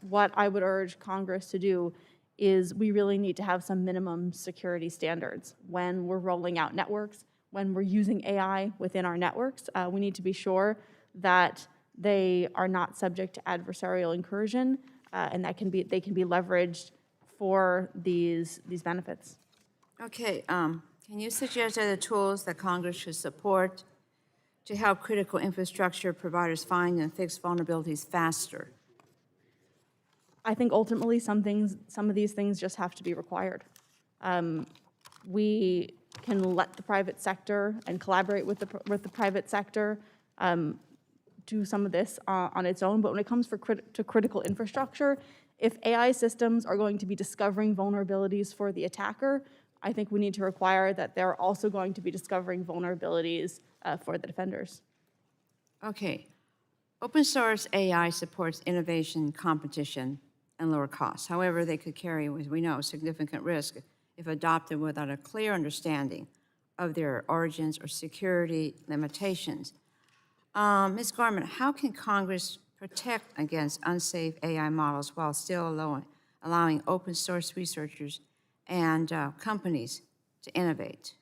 What I would urge Congress to do is we really need to have some minimum security standards when we're rolling out networks, when we're using AI within our networks. We need to be sure that they are not subject to adversarial incursion, and that they can be leveraged for these benefits. Okay, can you suggest other tools that Congress should support to help critical infrastructure providers find and fix vulnerabilities faster? I think ultimately some of these things just have to be required. We can let the private sector and collaborate with the private sector do some of this on its own, but when it comes to critical infrastructure, if AI systems are going to be discovering vulnerabilities for the attacker, I think we need to require that they're also going to be discovering vulnerabilities for the defenders. Okay. Open source AI supports innovation, competition, and lower costs. However, they could carry, as we know, significant risk if adopted without a clear understanding of their origins or security limitations. Ms. Garment, how can Congress protect against unsafe AI models while still allowing open source researchers and companies to innovate?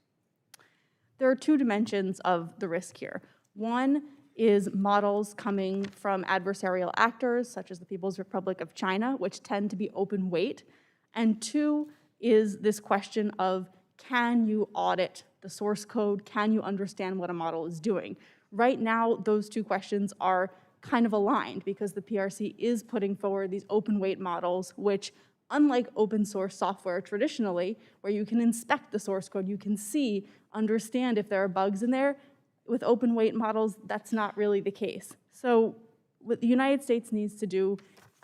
There are two dimensions of the risk here. One is models coming from adversarial actors, such as the People's Republic of China, which tend to be open weight. And two is this question of, can you audit the source code? Can you understand what a model is doing? Right now, those two questions are kind of aligned because the PRC is putting forward these open weight models, which, unlike open source software traditionally, where you can inspect the source code, you can see, understand if there are bugs in there, with open weight models, that's not really the case. So what the United States needs to do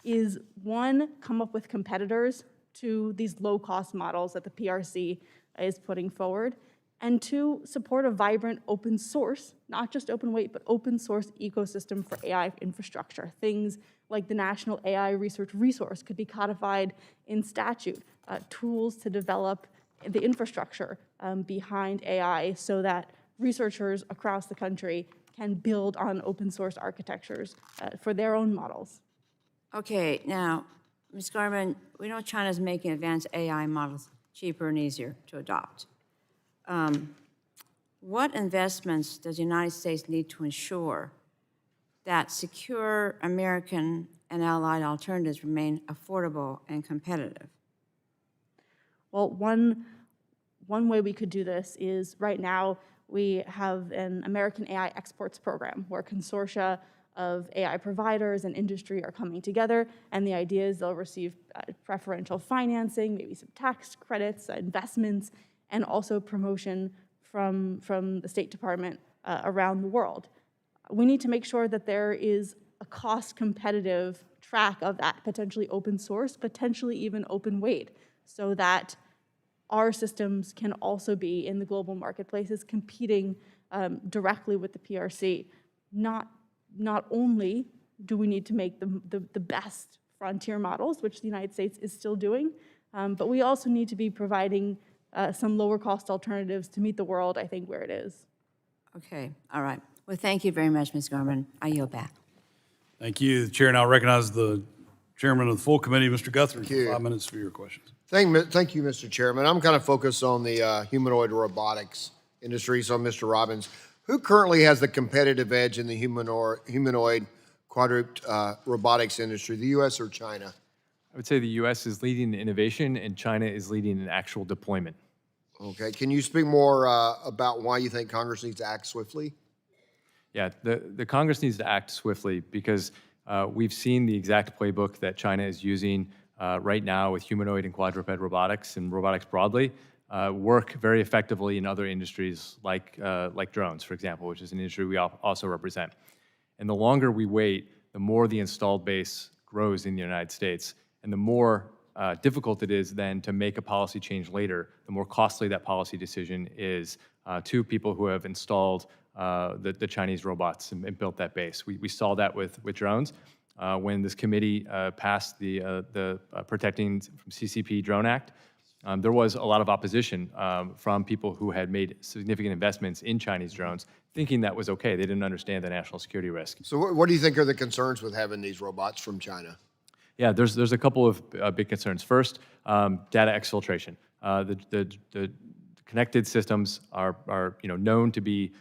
is, one, come up with competitors to these low-cost models that the PRC is putting forward, and two, support a vibrant open source, not just open weight, but open source ecosystem for AI infrastructure. Things like the National AI Research Resource could be codified in statute, tools to develop the infrastructure behind AI so that researchers across the country can build on open source architectures for their own models. Okay, now, Ms. Garment, we know China's making advanced AI models cheaper and easier to adopt. What investments does the United States need to ensure that secure American and allied alternatives remain affordable and competitive? Well, one way we could do this is, right now, we have an American AI exports program where consortia of AI providers and industry are coming together, and the idea is they'll receive preferential financing, maybe some tax credits, investments, and also promotion from the State Department around the world. We need to make sure that there is a cost-competitive track of that, potentially open source, potentially even open weight, so that our systems can also be in the global marketplaces competing directly with the PRC. Not only do we need to make the best frontier models, which the United States is still doing, but we also need to be providing some lower cost alternatives to meet the world, I think, where it is. Okay, all right. Well, thank you very much, Ms. Garment. I yield back. Thank you. The chair now recognizes the chairman of the full committee, Mr. Guthrie, Thank you. for 5 minutes for your questions. Thank you, Mr. Chairman. I'm kind of focused on the humanoid robotics industry, so Mr. Robbins, who currently has the competitive edge in the humanoid quadruped robotics industry, the U.S. or China? I would say the U.S. is leading the innovation and China is leading in actual deployment. Okay, can you speak more about why you think Congress needs to act swiftly? Yeah, the Congress needs to act swiftly because we've seen the exact playbook that China is using right now with humanoid and quadruped robotics and robotics broadly work very effectively in other industries like drones, for example, which is an industry we also represent. And the longer we wait, the more the installed base grows in the United States, and the more difficult it is then to make a policy change later, the more costly that policy decision is to people who have installed the Chinese robots and built that base. We saw that with drones. When this committee passed the Protecting from CCP Drone Act, there was a lot of opposition from people who had made significant investments in Chinese drones, thinking that was okay. They didn't understand the national security risk. So what do you think are the concerns with having these robots from China? Yeah, there's a couple of big concerns. First, data exfiltration. The connected systems are known to be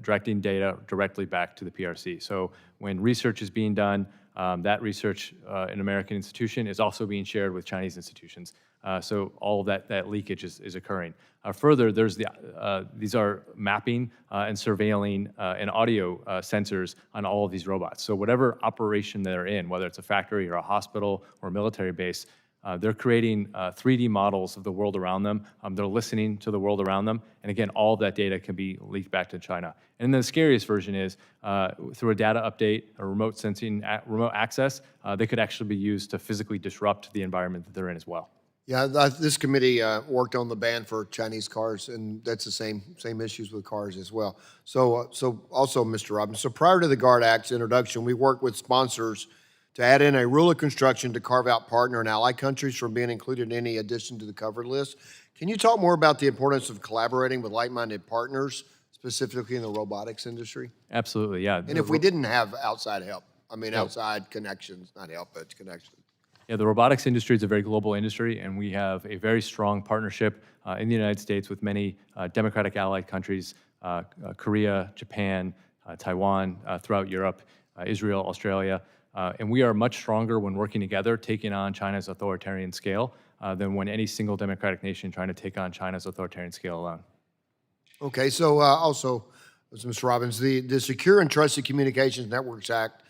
directing data directly back to the PRC. So when research is being done, that research in American institution is also being shared with Chinese institutions. So all of that leakage is occurring. Further, there's these are mapping and surveilling and audio sensors on all of these robots. So whatever operation they're in, whether it's a factory or a hospital or a military base, They're creating 3D models of the world around them. They're listening to the world around them. And again, all of that data can be leaked back to China. And then the scariest version is through a data update, a remote sensing, remote access, they could actually be used to physically disrupt the environment that they're in as well. Yeah, this committee worked on the ban for Chinese cars, and that's the same issues with cars as well. So also, Mr. Robbins, so prior to the GUARD Act's introduction, we worked with sponsors to add in a rule of construction to carve out partner and ally countries from being included in any addition to the covered list. Can you talk more about the importance of collaborating with like-minded partners, specifically in the robotics industry? Absolutely, yeah. And if we didn't have outside help, outside connections, not help, but connections. Yeah, the robotics industry is a very global industry, and we have a very strong partnership in the United States with many democratic allied countries, Korea, Japan, Taiwan, throughout Europe, Israel, Australia. And we are much stronger when working together, taking on China's authoritarian scale, than when any single democratic nation trying to take on China's authoritarian scale alone. Okay, so also, Mr. Robbins, the Secure and Trusted Communications Networks Act,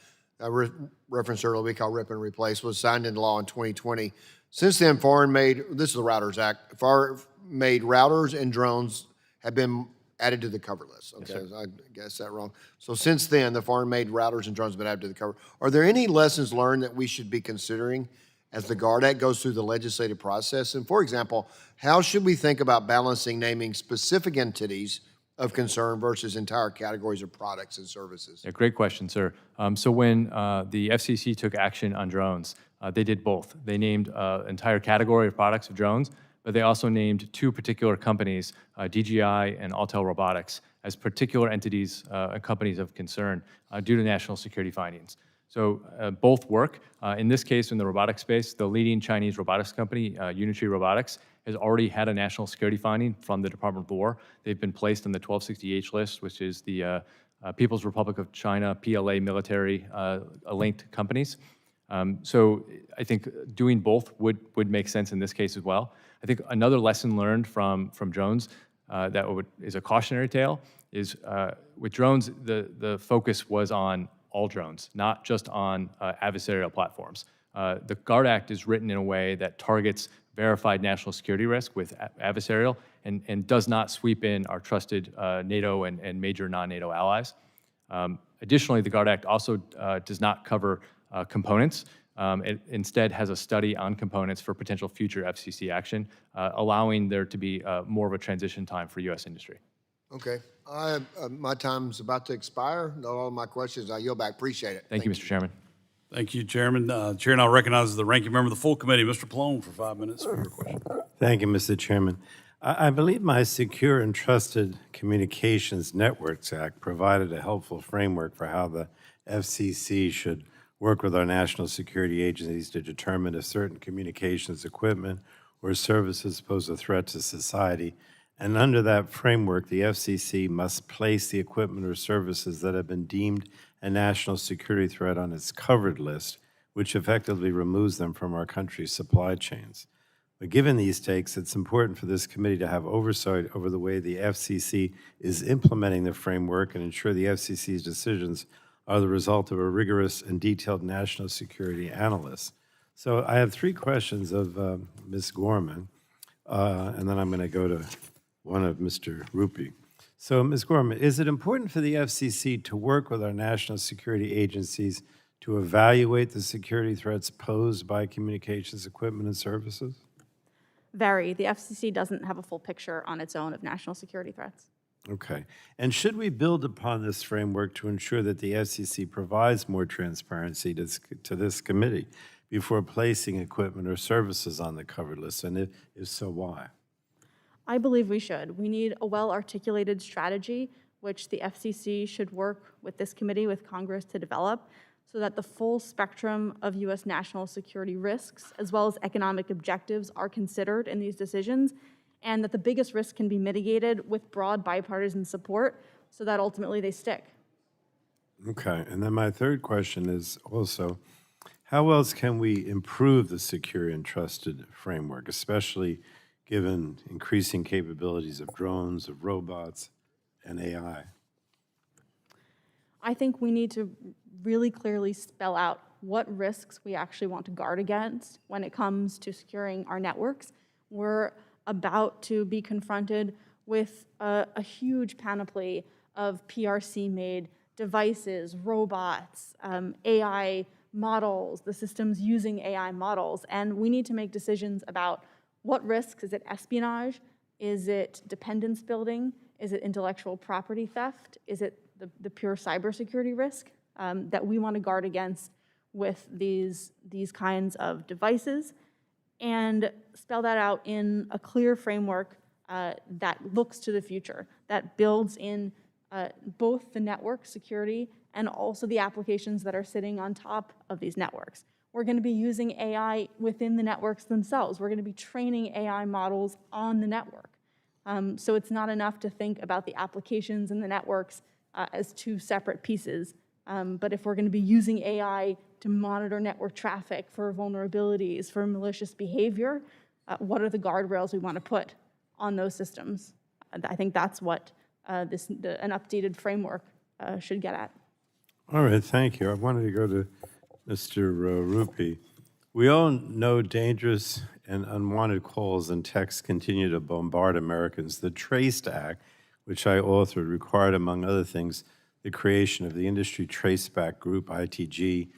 referenced earlier, we call RIP and Replace, was signed into law in 2020. Since then, this is the Routers Act, foreign-made routers and drones have been added to the cover list. Okay, Yes, I guessed that wrong. So since then, the foreign-made routers and drones have been added to the cover. Are there any lessons learned that we should be considering as the GUARD Act goes through the legislative process? And for example, how should we think about balancing naming specific entities of concern versus entire categories of products and services? Yeah, great question, sir. So when the FCC took action on drones, they did both. They named an entire category of products of drones, but they also named two particular companies, DJI and Autel Robotics, as particular entities and companies of concern due to national security findings. So both work. In this case, in the robotics space, the leading Chinese robotics company, Unitree Robotics, has already had a national security finding from the Department of War. They've been placed on the 1260H list, which is the People's Republic of China, PLA military linked companies. So I think doing both would make sense in this case as well. I think another lesson learned from drones is a cautionary tale is with drones, the focus was on all drones, not just on adversarial platforms. The GUARD Act is written in a way that targets verified national security risk with adversarial and does not sweep in our trusted NATO and major non-NATO allies. Additionally, the GUARD Act also does not cover components. It instead has a study on components for potential future FCC action, allowing there to be more of a transition time for U.S. industry. Okay, my time's about to expire. All my questions, I yield back. Appreciate it. Thank you, Mr. Chairman. Thank you, Chairman. Chair now recognizes the ranking member of the full committee, Mr. Pallone, for 5 minutes for your question. Thank you, Mr. Chairman. I believe my Secure and Trusted Communications Networks Act provided a helpful framework for how the FCC should work with our national security agencies to determine if certain communications equipment or services pose a threat to society. And under that framework, the FCC must place the equipment or services that have been deemed a national security threat on its covered list, which effectively removes them from our country's supply chains. But given these stakes, it's important for this committee to have oversight over the way the FCC is implementing the framework and ensure the FCC's decisions are the result of a rigorous and detailed national security analysis. So I have three questions of Ms. Gorman, and then I'm going to go to one of Mr. Rupi. So, Ms. Gorman, is it important for the FCC to work with our national security agencies to evaluate the security threats posed by communications equipment and services? Very. The FCC doesn't have a full picture on its own of national security threats. Okay. And should we build upon this framework to ensure that the FCC provides more transparency to this committee before placing equipment or services on the covered list? And if so, why? I believe we should. We need a well-articulated strategy, which the FCC should work with this committee, with Congress, to develop, so that the full spectrum of U.S. national security risks, as well as economic objectives, are considered in these decisions, and that the biggest risks can be mitigated with broad bipartisan support, so that ultimately they stick. Okay. And then my third question is also, how else can we improve the secure and trusted framework, especially given increasing capabilities of drones, of robots, and AI? I think we need to really clearly spell out what risks we actually want to guard against when it comes to securing our networks. We're about to be confronted with a huge panoply of PRC-made devices, robots, AI models, the systems using AI models, and we need to make decisions about what risks. Is it espionage? Is it dependence building? Is it intellectual property theft? Is it the pure cybersecurity risk that we want to guard against with these kinds of devices? And spell that out in a clear framework that looks to the future, that builds in both the network security and also the applications that are sitting on top of these networks. We're going to be using AI within the networks themselves. We're going to be training AI models on the network. So it's not enough to think about the applications and the networks as two separate pieces. But if we're going to be using AI to monitor network traffic for vulnerabilities, for malicious behavior, what are the guardrails we want to put on those systems? I think that's what an updated framework should get at. All right, thank you. I wanted to go to Mr. Rupi. We all know dangerous and unwanted calls and texts continue to bombard Americans. The TRACED Act, which I authored, required, among other things, the creation of the Industry Traceback Group, ITG,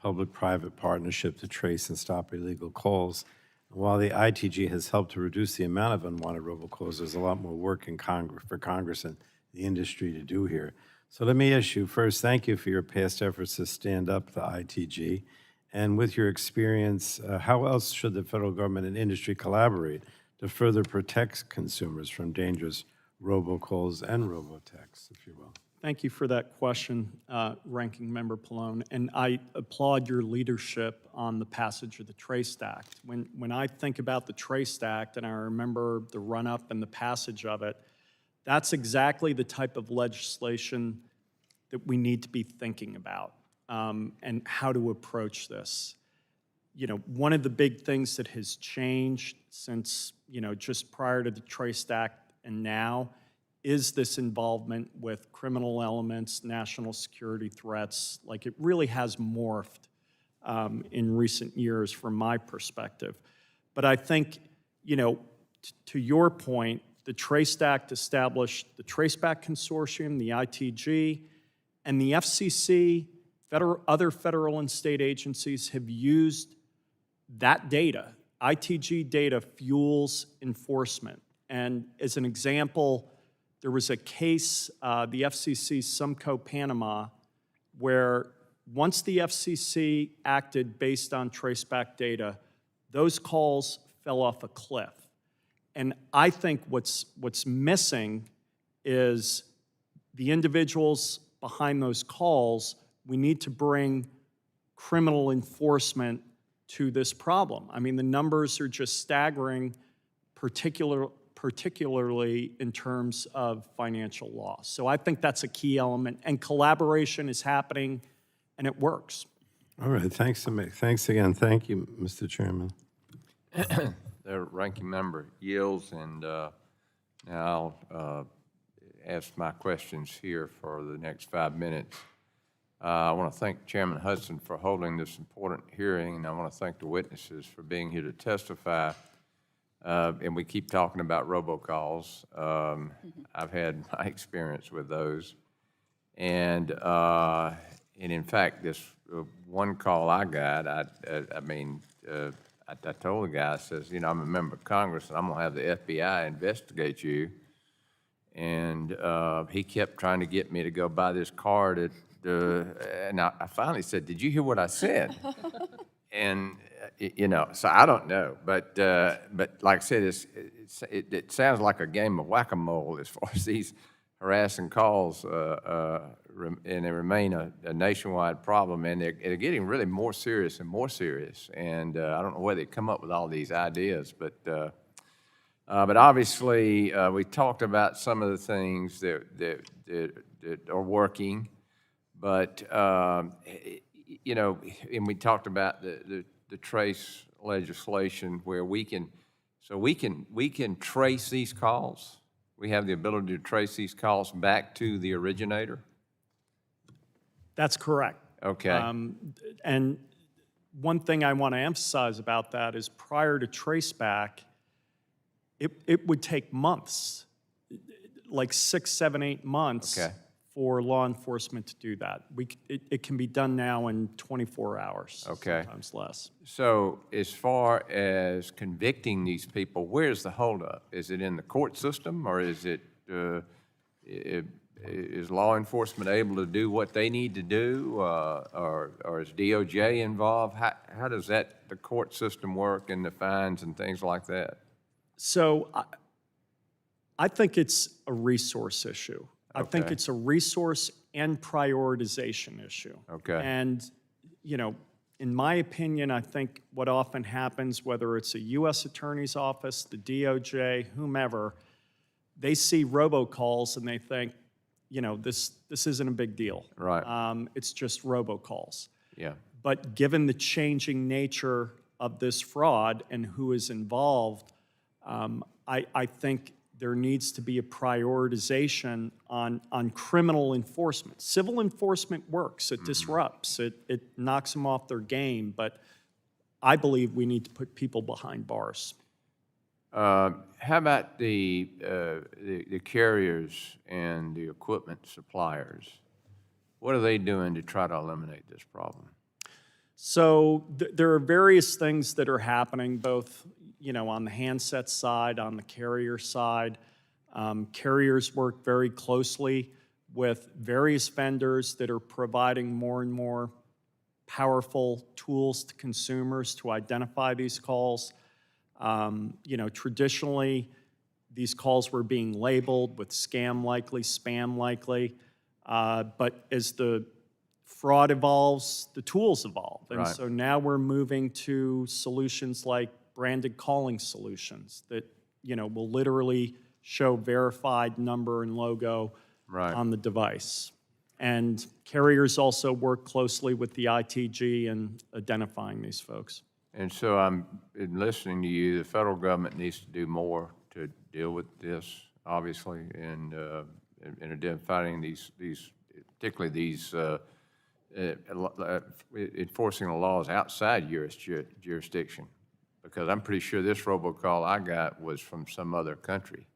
public-private partnership to trace and stop illegal calls. And while the ITG has helped to reduce the amount of unwanted robocalls, there's a lot more work in for Congress and the industry to do here. So let me ask you first, thank you for your past efforts to stand up the ITG. And with your experience, how else should the federal government and industry collaborate to further protect consumers from dangerous robocalls and robotexts, if you will? Thank you for that question, Ranking Member Pallone. And I applaud your leadership on the passage of the TRACED Act. When I think about the TRACED Act and I remember the run-up and the passage of it, that's exactly the type of legislation that we need to be thinking about and how to approach this. You know, one of the big things that has changed since, just prior to the TRACED Act and now is this involvement with criminal elements, national security threats. Like, it really has morphed in recent years from my perspective. But I think, to your point, the TRACED Act established the Traceback Consortium, the ITG, and the FCC, other federal and state agencies have used that data. ITG data fuels enforcement. And as an example, there was a case, the FCC Sumco Panama, where once the FCC acted based on traceback data, those calls fell off a cliff. And I think what's missing is the individuals behind those calls. We need to bring criminal enforcement to this problem. I mean, the numbers are just staggering, particularly in terms of financial loss. So I think that's a key element, and collaboration is happening, and it works. All right, thanks again. Thank you, Mr. Chairman. The ranking member yields, and now I'll ask my questions here for the next 5 minutes. I want to thank Chairman Hudson for holding this important hearing, and I want to thank the witnesses for being here to testify. And we keep talking about robocalls. I've had my experience with those. And in fact, this one call I got, I told the guy, I says, I'm a member of Congress, and I'm going to have the FBI investigate you. And he kept trying to get me to go buy this card. And I finally said, did you hear what I said? And, so I don't know. But like I said, it sounds like a game of whack-a-mole as far as these harassing calls, and they remain a nationwide problem, and they're getting really more serious and more serious. And I don't know where they come up with all these ideas, but obviously we talked about some of the things that are working, but and we talked about the trace legislation where we can trace these calls. We have the ability to trace these calls back to the originator? That's correct. Okay. And one thing I want to emphasize about that is prior to traceback, it would take months, like 6, 7, 8 months Okay. for law enforcement to do that. It can be done now in 24 hours, Okay. sometimes less. So as far as convicting these people, where's the holdup? Is it in the court system, or is it, is law enforcement able to do what they need to do, or is DOJ involved? How does the court system work and the fines and things like that? So I think it's a resource issue. I think Okay. it's a resource and prioritization issue. Okay. And, you know, in my opinion, I think what often happens, whether it's a U.S. Attorney's Office, the DOJ, whomever, they see robocalls and they think, you know, this isn't a big deal. Right. It's just robocalls. Yeah. But given the changing nature of this fraud and who is involved, I think there needs to be a prioritization on criminal enforcement. Civil enforcement works. It disrupts. It knocks them off their game. But I believe we need to put people behind bars. How about the carriers and the equipment suppliers? What are they doing to try to eliminate this problem? So there are various things that are happening, both, you know, on the handset side, on the carrier side. Carriers work very closely with various vendors that are providing more and more powerful tools to consumers to identify these calls. You know, traditionally, these calls were being labeled with scam likely, spam likely, but as the fraud evolves, the tools evolve. And Right. so now we're moving to solutions like branded calling solutions that, you know, will literally show verified number and logo Right. on the device. And carriers also work closely with the ITG in identifying these folks. And so in listening to you, the federal government needs to do more to deal with this, obviously, and in identifying these, particularly these enforcing the laws outside jurisdiction. Because I'm pretty sure this robocall I got was from some other country.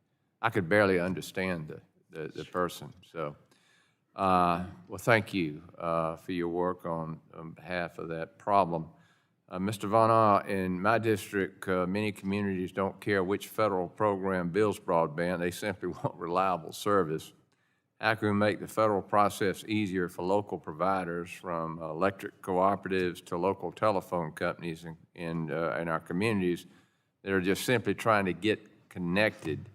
I could barely understand the person. So, well, thank you for your work on behalf of that problem. Mr. Von Ah, in my district, many communities don't care which federal program builds broadband. They simply want reliable service. How can we make the federal process easier for local providers, from electric cooperatives to local telephone companies in our communities that are just simply trying to get connected?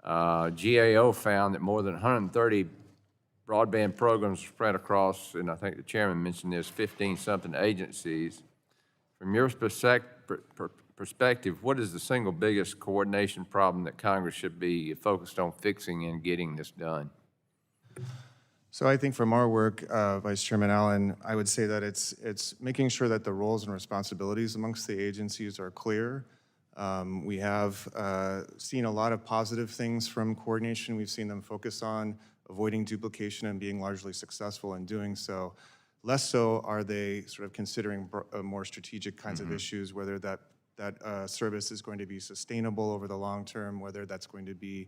GAO found that more than 130 broadband programs spread across, and I think the chairman mentioned this, 15-something agencies. From your perspective, what is the single biggest coordination problem that Congress should be focused on fixing and getting this done? So I think from our work, Vice Chairman Allen, I would say that it's making sure that the roles and responsibilities amongst the agencies are clear. We have seen a lot of positive things from coordination. We've seen them focus on avoiding duplication and being largely successful in doing so. Less so are they sort of considering more strategic kinds of issues, whether that service is going to be sustainable over the long term, whether that's going to be,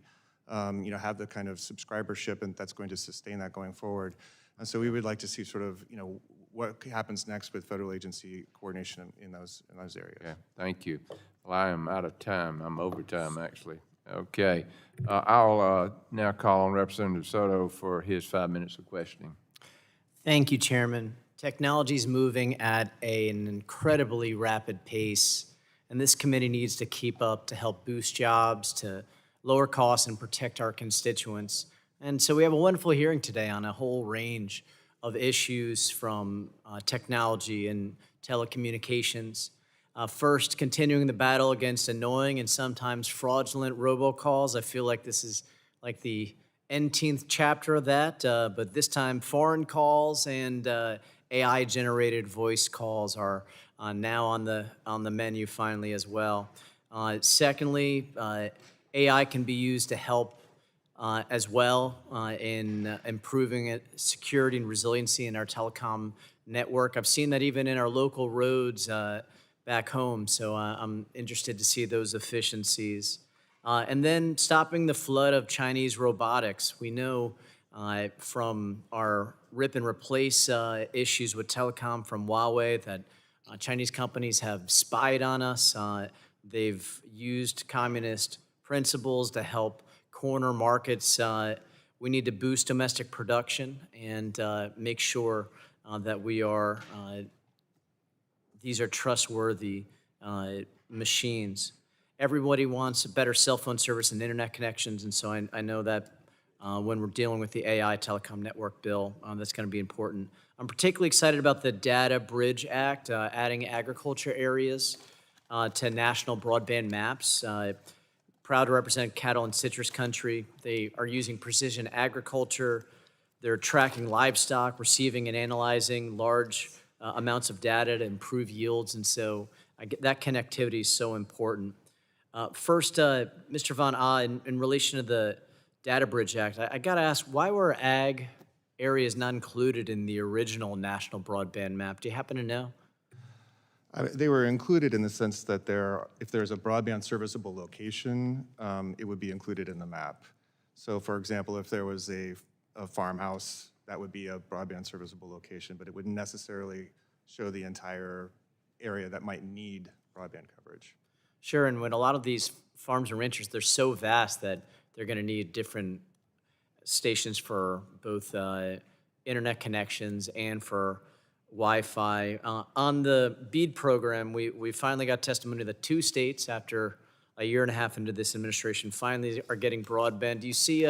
you know, have the kind of subscribership and that's going to sustain that going forward. And so we would like to see sort of, you know, what happens next with federal agency coordination in those areas. Yeah, thank you. Well, I am out of time. I'm over time, actually. Okay. I'll now call on Representative Soto for his 5 minutes of questioning. Thank you, Chairman. Technology is moving at an incredibly rapid pace, and this committee needs to keep up to help boost jobs, to lower costs, and protect our constituents. And so we have a wonderful hearing today on a whole range of issues from technology and telecommunications. First, continuing the battle against annoying and sometimes fraudulent robocalls. I feel like this is like the NTth chapter of that, but this time foreign calls and AI-generated voice calls are now on the menu finally as well. Secondly, AI can be used to help as well in improving security and resiliency in our telecom network. I've seen that even in our local roads back home, so I'm interested to see those efficiencies. And then stopping the flood of Chinese robotics. We know from our rip and replace issues with telecom from Huawei that Chinese companies have spied on us. They've used communist principles to help corner markets. We need to boost domestic production and make sure that these are trustworthy machines. Everybody wants a better cell phone service and internet connections, and so I know that when we're dealing with the AI telecom network bill, that's going to be important. I'm particularly excited about the Data Bridge Act, adding agriculture areas to national broadband maps. Proud to represent cattle and citrus country. They are using precision agriculture. They're tracking livestock, receiving and analyzing large amounts of data to improve yields, and so that connectivity is so important. First, Mr. Von Ah, in relation to the Data Bridge Act, I got to ask, why were ag areas not included in the original national broadband map? Do you happen to know? They were included in the sense that if there's a broadband serviceable location, it would be included in the map. So for example, if there was a farmhouse, that would be a broadband serviceable location, but it wouldn't necessarily show the entire area that might need broadband coverage. Sure, and when a lot of these farms and ranchers, they're so vast that they're going to need different stations for both internet connections and for Wi-Fi. On the BEAD program, we finally got testimony that 2 states, after a year and a half into this administration, finally are getting broadband. Do you see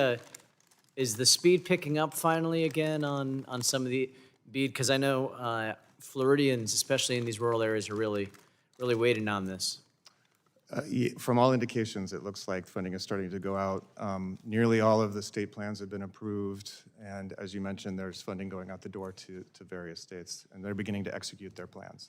is the speed picking up finally again on some of the BEAD? Because I know Floridians, especially in these rural areas, are really waiting on this. From all indications, it looks like funding is starting to go out. Nearly all of the state plans have been approved, and as you mentioned, there's funding going out the door to various states, and they're beginning to execute their plans.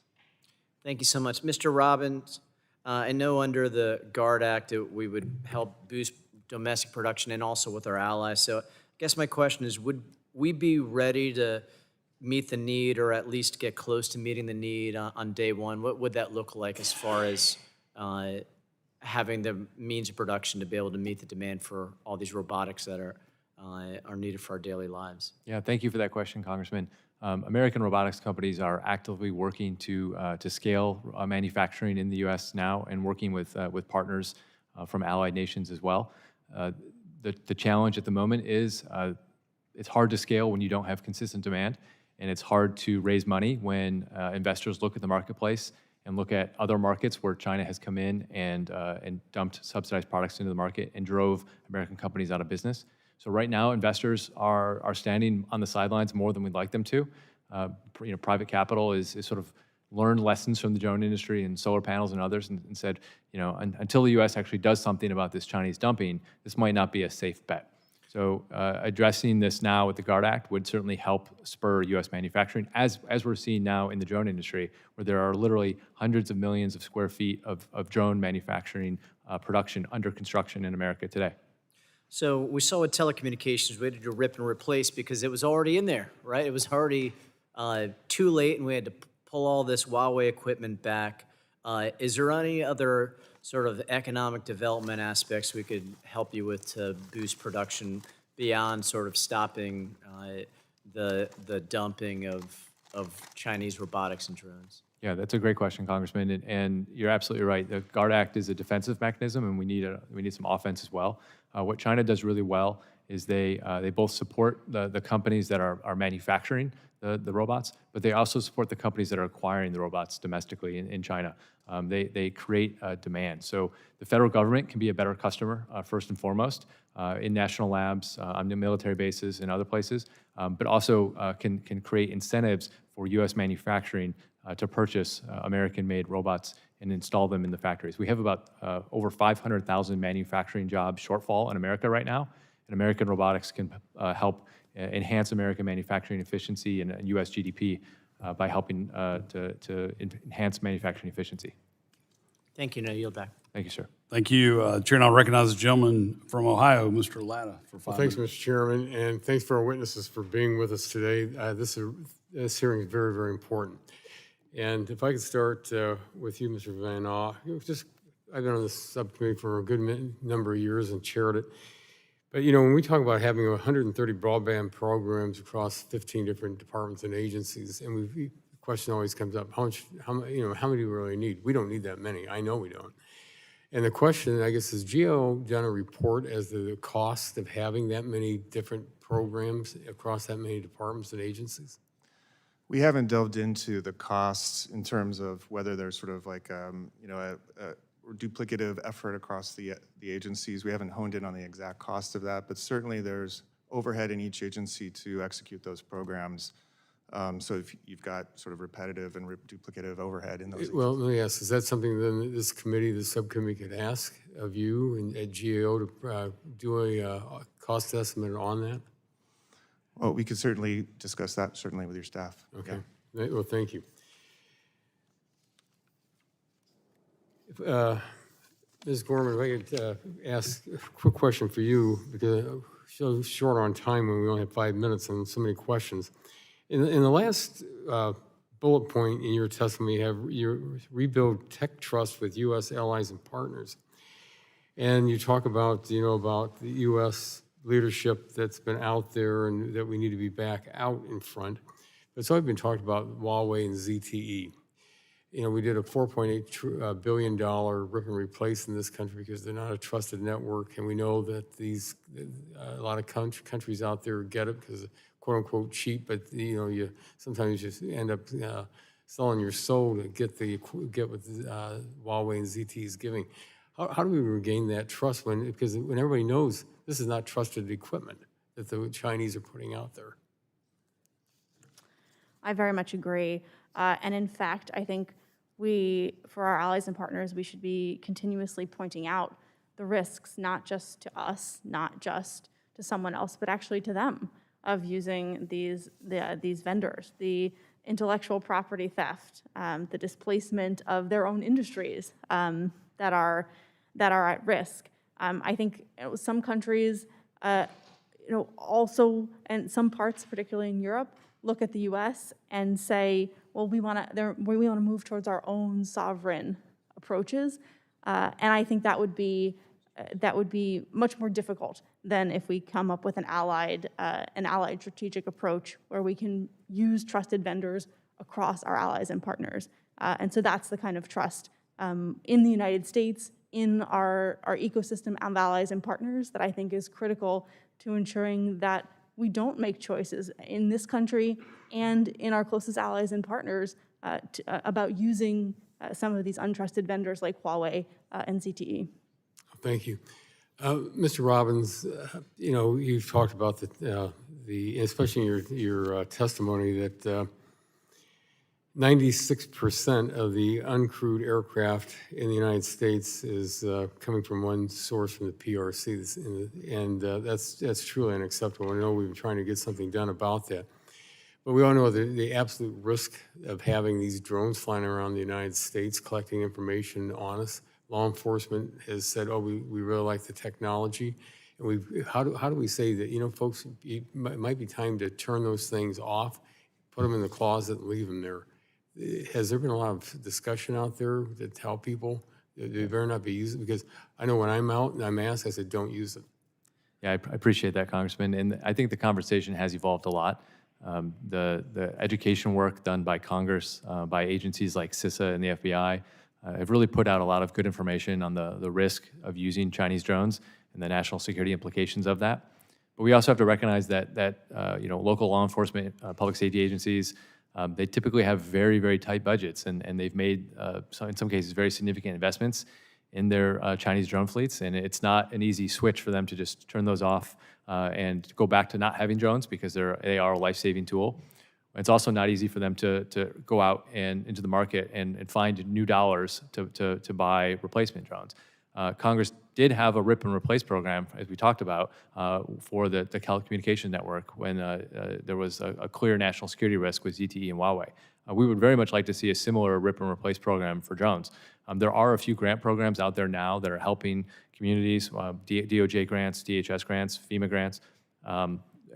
Thank you so much. Mr. Robbins, I know under the GUARD Act, we would help boost domestic production and also with our allies. So I guess my question is, would we be ready to meet the need or at least get close to meeting the need on day one? What would that look like as far as having the means of production to be able to meet the demand for all these robotics that are needed for our daily lives? Yeah, thank you for that question, Congressman. American robotics companies are actively working to scale manufacturing in the U.S. now and working with partners from allied nations as well. The challenge at the moment is it's hard to scale when you don't have consistent demand, and it's hard to raise money when investors look at the marketplace and look at other markets where China has come in and dumped subsidized products into the market and drove American companies out of business. So right now, investors are standing on the sidelines more than we'd like them to. Private capital is sort of learned lessons from the drone industry and solar panels and others and said, until the U.S. actually does something about this Chinese dumping, this might not be a safe bet. So addressing this now with the GUARD Act would certainly help spur U.S. manufacturing, as we're seeing now in the drone industry, where there are literally hundreds of millions of square feet of drone manufacturing production under construction in America today. So we saw with telecommunications, we had to do rip and replace because it was already in there, right? It was already too late, and we had to pull all this Huawei equipment back. Is there any other sort of economic development aspects we could help you with to boost production beyond sort of stopping the dumping of Chinese robotics and drones? Yeah, that's a great question, Congressman, and you're absolutely right. The GUARD Act is a defensive mechanism, and we need some offense as well. What China does really well is they both support the companies that are manufacturing the robots, but they also support the companies that are acquiring the robots domestically in China. They create demand. So the federal government can be a better customer, first and foremost, in national labs, on the military bases, and other places, but also can create incentives for U.S. manufacturing to purchase American-made robots and install them in the factories. We have about over 500,000 manufacturing jobs shortfall in America right now, and American robotics can help enhance American manufacturing efficiency and U.S. GDP by helping to enhance manufacturing efficiency. Thank you. Now yield back. Thank you, sir. Thank you. Chair, now recognize the gentleman from Ohio, Mr. Latta, for 5 Thanks, minutes. Mr. Chairman, and thanks for our witnesses for being with us today. This hearing is very, very important. And if I could start with you, Mr. Van Aw. I've been on this subcommittee for a good number of years and chaired it. But, when we talk about having 130 broadband programs across 15 different departments and agencies, and the question always comes up, how many do we really need? We don't need that many. I know we don't. And the question, I guess, has GAO done a report as to the cost of having that many different programs across that many departments and agencies? We haven't delved into the costs in terms of whether there's sort of like, a duplicative effort across the agencies. We haven't honed in on the exact cost of that, but certainly there's overhead in each agency to execute those programs. So if you've got sort of repetitive and duplicative overhead in those. Well, let me ask, is that something then this committee, the subcommittee could ask of you and at GAO to do a cost estimate on that? Well, we could certainly discuss that, certainly with your staff. Okay, well, thank you. Ms. Gorman, if I could ask a quick question for you, because I'm so short on time when we only have 5 minutes and so many questions. In the last bullet point in your testimony, you have you rebuild tech trust with U.S. allies and partners. And you talk about, about the U.S. leadership that's been out there and that we need to be back out in front. But it's always been talked about Huawei and ZTE. We did a $4.8 billion rip and replace in this country because they're not a trusted network. And we know that a lot of countries out there get it because quote unquote cheap, but you sometimes just end up selling your soul to get what Huawei and ZTE is giving. How do we regain that trust because when everybody knows this is not trusted equipment that the Chinese are putting out there? I very much agree. And in fact, I think for our allies and partners, we should be continuously pointing out the risks, not just to us, not just to someone else, but actually to them, of using these vendors, the intellectual property theft, the displacement of their own industries that are at risk. I think some countries, also, and some parts, particularly in Europe, look at the U.S. and say, well, we want to move towards our own sovereign approaches, and I think that would be much more difficult than if we come up with an allied strategic approach where we can use trusted vendors across our allies and partners. And so that's the kind of trust in the United States, in our ecosystem of allies and partners, that I think is critical to ensuring that we don't make choices in this country and in our closest allies and partners about using some of these untrusted vendors like Huawei and ZTE. Thank you. Mr. Robbins, you've talked about especially in your testimony, that 96% of the uncrewed aircraft in the United States is coming from one source, from the PRC, and that's truly unacceptable. I know we've been trying to get something done about that. But we all know the absolute risk of having these drones flying around the United States collecting information on us. Law enforcement has said, oh, we really like the technology. And how do we say that, folks, it might be time to turn those things off, put them in the closet and leave them there. Has there been a lot of discussion out there to tell people that they better not be using it? Because I know when I'm out and I'm asked, I said, don't use it. Yeah, I appreciate that, Congressman. And I think the conversation has evolved a lot. The education work done by Congress, by agencies like CISA and the FBI, have really put out a lot of good information on the risk of using Chinese drones and the national security implications of that. But we also have to recognize that local law enforcement, public safety agencies, they typically have very, very tight budgets, and they've made, in some cases, very significant investments in their Chinese drone fleets, and it's not an easy switch for them to just turn those off and go back to not having drones, because they are a life-saving tool. It's also not easy for them to go out and into the market and find new dollars to buy replacement drones. Congress did have a rip and replace program, as we talked about, for the telecommunication network when there was a clear national security risk with ZTE and Huawei. We would very much like to see a similar rip and replace program for drones. There are a few grant programs out there now that are helping communities, DOJ grants, DHS grants, FEMA grants,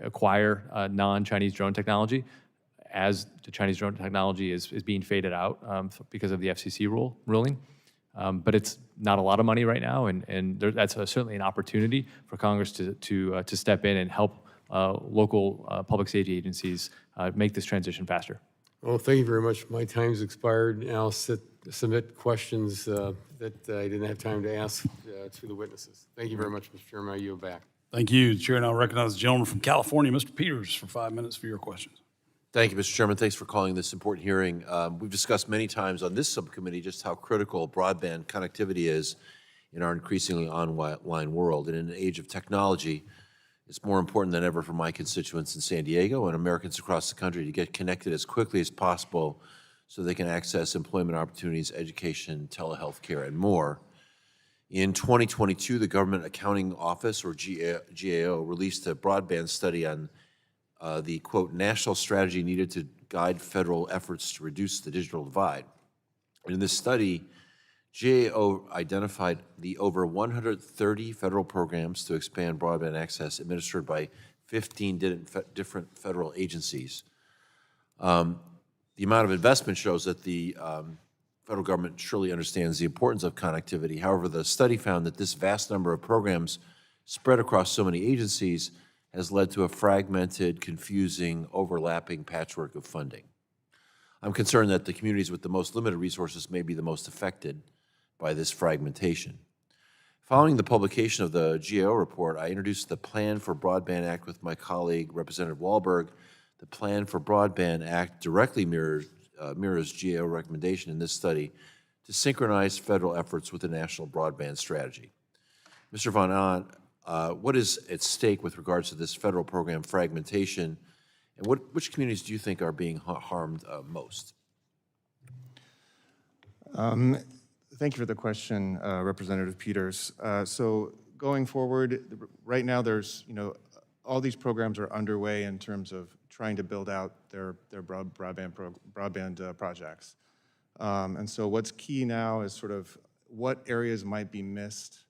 acquire non-Chinese drone technology as the Chinese drone technology is being faded out because of the FCC ruling. But it's not a lot of money right now, and that's certainly an opportunity for Congress to step in and help local public safety agencies make this transition faster. Well, thank you very much. My time's expired, and I'll submit questions that I didn't have time to ask to the witnesses. Thank you very much, Mr. Chairman. I yield back. Thank you. The chair now recognizes the gentleman from California, Mr. Peters, for 5 minutes for your questions. Thank you, Mr. Chairman. Thanks for calling this important hearing. We've discussed many times on this subcommittee just how critical broadband connectivity is in our increasingly online world. And in an age of technology, it's more important than ever for my constituents in San Diego and Americans across the country to get connected as quickly as possible so they can access employment opportunities, education, telehealth care, and more. In 2022, the Government Accounting Office, or GAO, released a broadband study on the, quote, national strategy needed to guide federal efforts to reduce the digital divide. And in this study, GAO identified the over 130 federal programs to expand broadband access administered by 15 different federal agencies. The amount of investment shows that the federal government surely understands the importance of connectivity. However, the study found that this vast number of programs spread across so many agencies has led to a fragmented, confusing, overlapping patchwork of funding. I'm concerned that the communities with the most limited resources may be the most affected by this fragmentation. Following the publication of the GAO report, I introduced the Plan for Broadband Act with my colleague, Representative Wahlberg. The Plan for Broadband Act directly mirrors GAO recommendation in this study to synchronize federal efforts with the national broadband strategy. Mr. Von Ahn, what is at stake with regards to this federal program fragmentation, and which communities do you think are being harmed most? Thank you for the question, Representative Peters. So going forward, right now there's, all these programs are underway in terms of trying to build out their broadband projects. And so what's key now is sort of what areas might be missed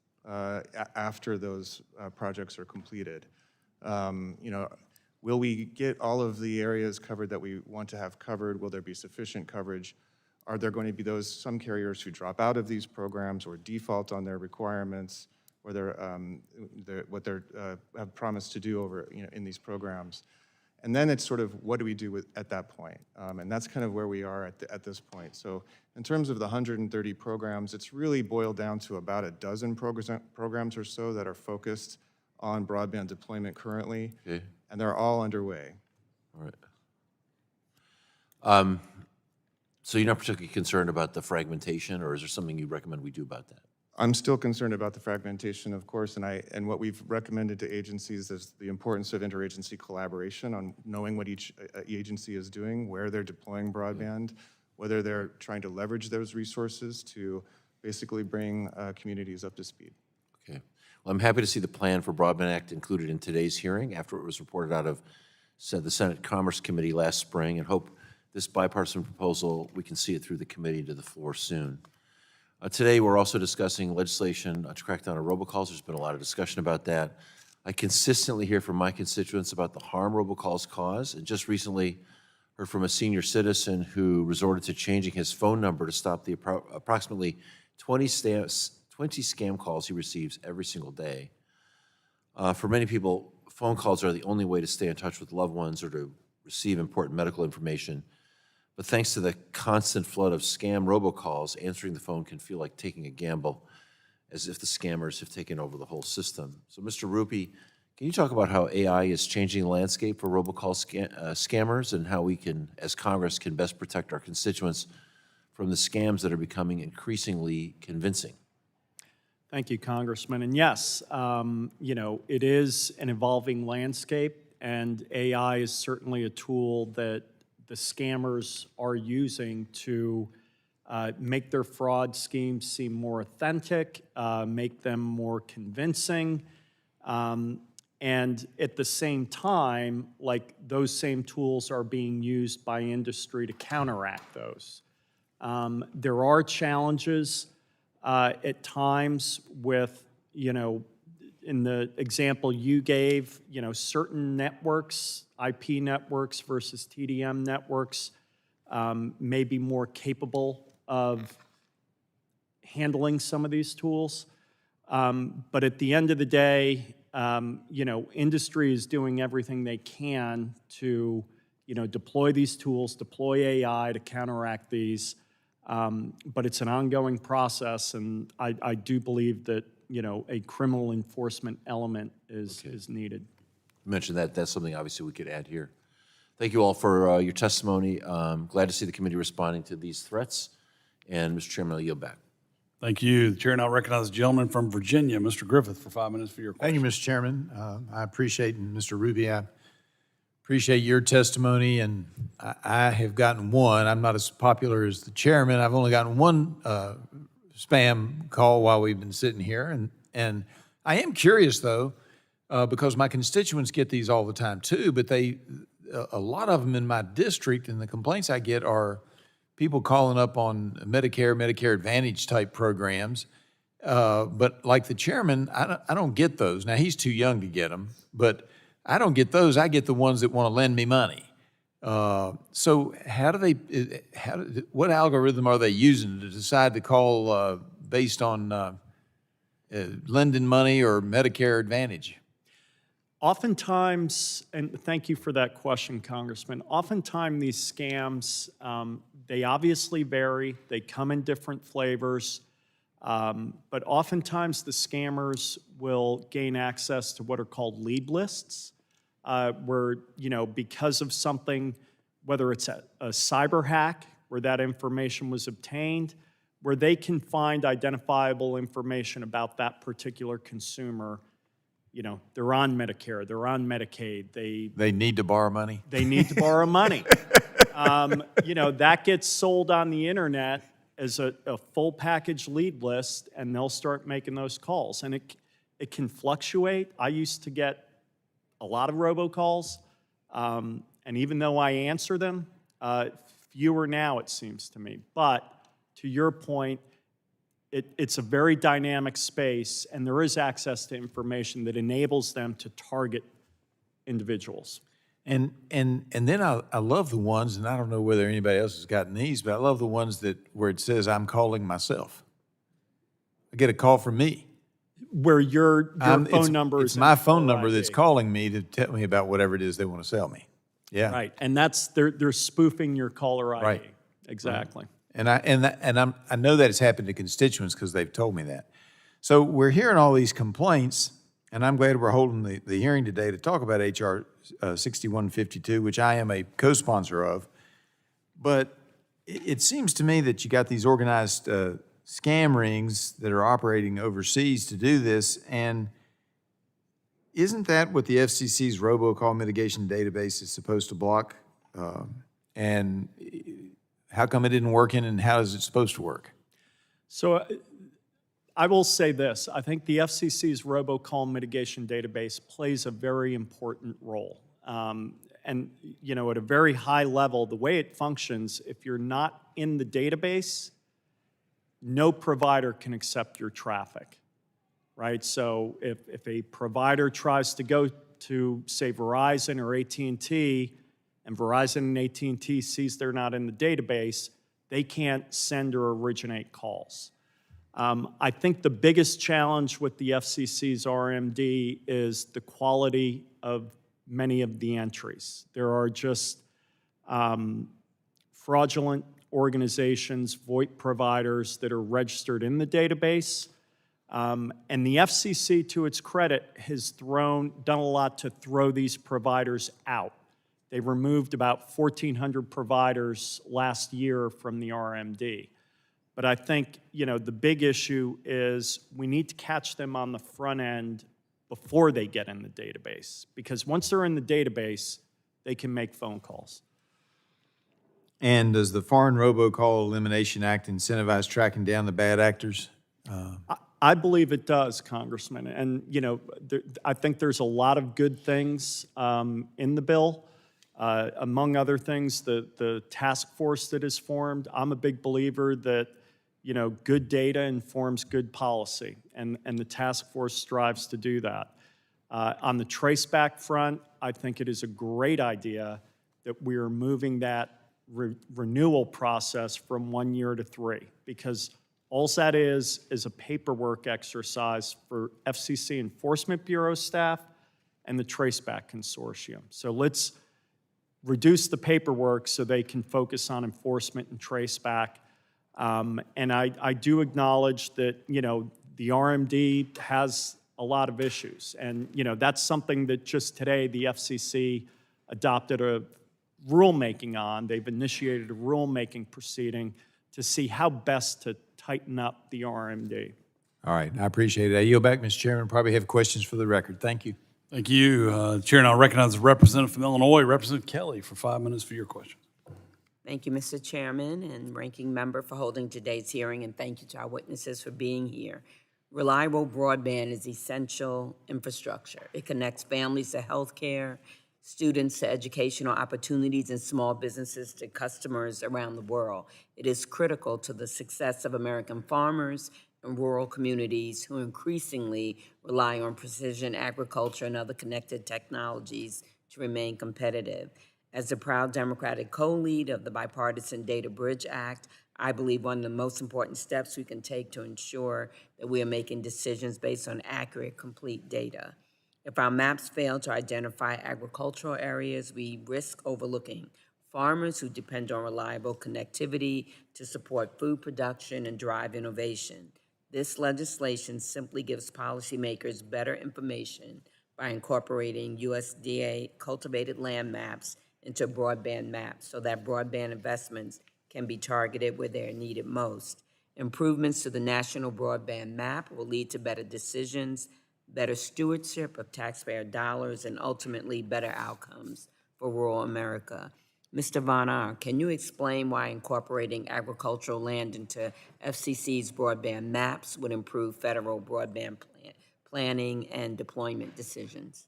after those projects are completed. Will we get all of the areas covered that we want to have covered? Will there be sufficient coverage? Are there going to be some carriers who drop out of these programs or default on their requirements, or what they have promised to do in these programs? And then it's sort of what do we do at that point? And that's kind of where we are at this point. So in terms of the 130 programs, it's really boiled down to about a dozen programs or so that are focused on broadband deployment currently, okay, and they're all underway. All right. So you're not particularly concerned about the fragmentation, or is there something you recommend we do about that? I'm still concerned about the fragmentation, of course, and what we've recommended to agencies is the importance of interagency collaboration on knowing what each agency is doing, where they're deploying broadband, whether they're trying to leverage those resources to basically bring communities up to speed. Okay. Well, I'm happy to see the Plan for Broadband Act included in today's hearing after it was reported out of the Senate Commerce Committee last spring, and hope this bipartisan proposal, we can see it through the committee to the floor soon. Today, we're also discussing legislation to crack down on robocalls. There's been a lot of discussion about that. I consistently hear from my constituents about the harm robocalls cause, and just recently heard from a senior citizen who resorted to changing his phone number to stop the approximately 20 scam calls he receives every single day. For many people, phone calls are the only way to stay in touch with loved ones or to receive important medical information. But thanks to the constant flood of scam robocalls, answering the phone can feel like taking a gamble, as if the scammers have taken over the whole system. So, Mr. Rupi, can you talk about how AI is changing the landscape for robocall scammers, and how we can, as Congress, can best protect our constituents from the scams that are becoming increasingly convincing? Thank you, Congressman. And yes, it is an evolving landscape, and AI is certainly a tool that the scammers are using to make their fraud schemes seem more authentic, make them more convincing, and at the same time, those same tools are being used by industry to counteract those. There are challenges at times with, in the example you gave, certain networks, IP networks versus TDM networks, may be more capable of handling some of these tools. But at the end of the day, industry is doing everything they can to, deploy these tools, deploy AI to counteract these. But it's an ongoing process, and I do believe that, a criminal enforcement element is needed. You mentioned that. That's something obviously we could add here. Thank you all for your testimony. Glad to see the committee responding to these threats. And Mr. Chairman, I'll yield back. Thank you. The chair now recognizes the gentleman from Virginia, Mr. Griffith, for 5 minutes for your question. Thank you, Mr. Chairman. I appreciate, and Mr. Ruby, I appreciate your testimony, and I have gotten one. I'm not as popular as the chairman. I've only gotten one spam call while we've been sitting here, and I am curious, though, because my constituents get these all the time, too, but a lot of them in my district, and the complaints I get are people calling up on Medicare Advantage type programs. But like the chairman, I don't get those. Now, he's too young to get them, but I don't get those. I get the ones that want to lend me money. So what algorithm are they using to decide to call based on lending money or Medicare Advantage? Oftentimes, and thank you for that question, Congressman, oftentimes these scams, they obviously vary. They come in different flavors. But oftentimes the scammers will gain access to what are called lead lists, where, because of something, whether it's a cyber hack where that information was obtained, where they can find identifiable information about that particular consumer. They're on Medicare, they're on Medicaid, They need to borrow money? they need to borrow money. That gets sold on the internet as a full package lead list, and they'll start making those calls. And it can fluctuate. I used to get a lot of robocalls, and even though I answer them, fewer now, it seems to me. But to your point, it's a very dynamic space, and there is access to information that enables them to target individuals. And then I love the ones, and I don't know whether anybody else has gotten these, but I love the ones where it says I'm calling myself. I get a call from me. Where your phone number is It's my phone caller number ID. that's calling me to tell me about whatever it is they want to sell me. Yeah. Right, and they're spoofing your caller ID. Right. Exactly. And I know that it's happened to constituents because they've told me that. So we're hearing all these complaints, and I'm glad we're holding the hearing today to talk about H.R. 6152, which I am a co-sponsor of. But it seems to me that you got these organized scam rings that are operating overseas to do this, and isn't that what the FCC's robocall mitigation database is supposed to block? And how come it didn't work and how is it supposed to work? So I will say this. I think the FCC's robocall mitigation database plays a very important role. And, at a very high level, the way it functions, if you're not in the database, no provider can accept your traffic, right? So if a provider tries to go to, say, Verizon or AT&T, and Verizon and AT&T sees they're not in the database, they can't send or originate calls. I think the biggest challenge with the FCC's RMD is the quality of many of the entries. There are just fraudulent organizations, VoIP providers that are registered in the database. And the FCC, to its credit, has done a lot to throw these providers out. They removed about 1,400 providers last year from the RMD. But I think, the big issue is we need to catch them on the front end before they get in the database. Because once they're in the database, they can make phone calls. And does the Foreign Robocall Elimination Act incentivize tracking down the bad actors? I believe it does, Congressman. And, I think there's a lot of good things in the bill. Among other things, the task force that is formed, I'm a big believer that, good data informs good policy, and the task force strives to do that. On the traceback front, I think it is a great idea that we are moving that renewal process from 1 year to 3, because all that is a paperwork exercise for FCC Enforcement Bureau staff and the Traceback Consortium. So let's reduce the paperwork so they can focus on enforcement and traceback. And I do acknowledge that, the RMD has a lot of issues. And, that's something that just today the FCC adopted a rulemaking on. They've initiated a rulemaking proceeding to see how best to tighten up the RMD. All right, I appreciate it. I yield back, Mr. Chairman. Probably have questions for the record. Thank you. Thank you. Chair, now recognize the representative from Illinois, Representative Kelly, for 5 minutes for your question. Thank you, Mr. Chairman and Ranking Member, for holding today's hearing, and thank you to our witnesses for being here. Reliable broadband is essential infrastructure. It connects families to health care, students to educational opportunities, and small businesses to customers around the world. It is critical to the success of American farmers and rural communities who increasingly rely on precision agriculture and other connected technologies to remain competitive. As the proud Democratic co-lead of the Bipartisan Data Bridge Act, I believe one of the most important steps we can take to ensure that we are making decisions based on accurate, complete data. If our maps fail to identify agricultural areas, we risk overlooking farmers who depend on reliable connectivity to support food production and drive innovation. This legislation simply gives policymakers better information by incorporating USDA cultivated land maps into broadband maps so that broadband investments can be targeted where they are needed most. Improvements to the national broadband map will lead to better decisions, better stewardship of taxpayer dollars, and ultimately better outcomes for rural America. Mr. Von Ar, can you explain why incorporating agricultural land into FCC's broadband maps would improve federal broadband planning and deployment decisions?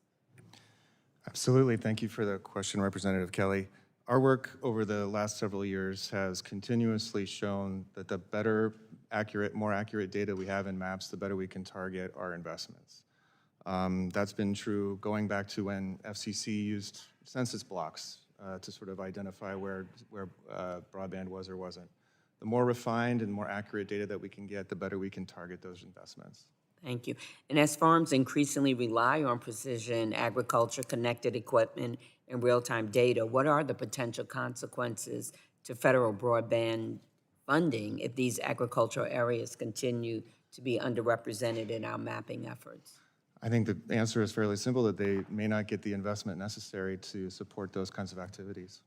Absolutely. Thank you for the question, Representative Kelly. Our work over the last several years has continuously shown that the better, more accurate data we have in maps, the better we can target our investments. That's been true going back to when FCC used census blocks to sort of identify where broadband was or wasn't. The more refined and more accurate data that we can get, the better we can target those investments. Thank you. And as farms increasingly rely on precision agriculture, connected equipment, and real-time data, what are the potential consequences to federal broadband funding if these agricultural areas continue to be underrepresented in our mapping efforts? I think the answer is fairly simple, that they may not get the investment necessary to support those kinds of activities.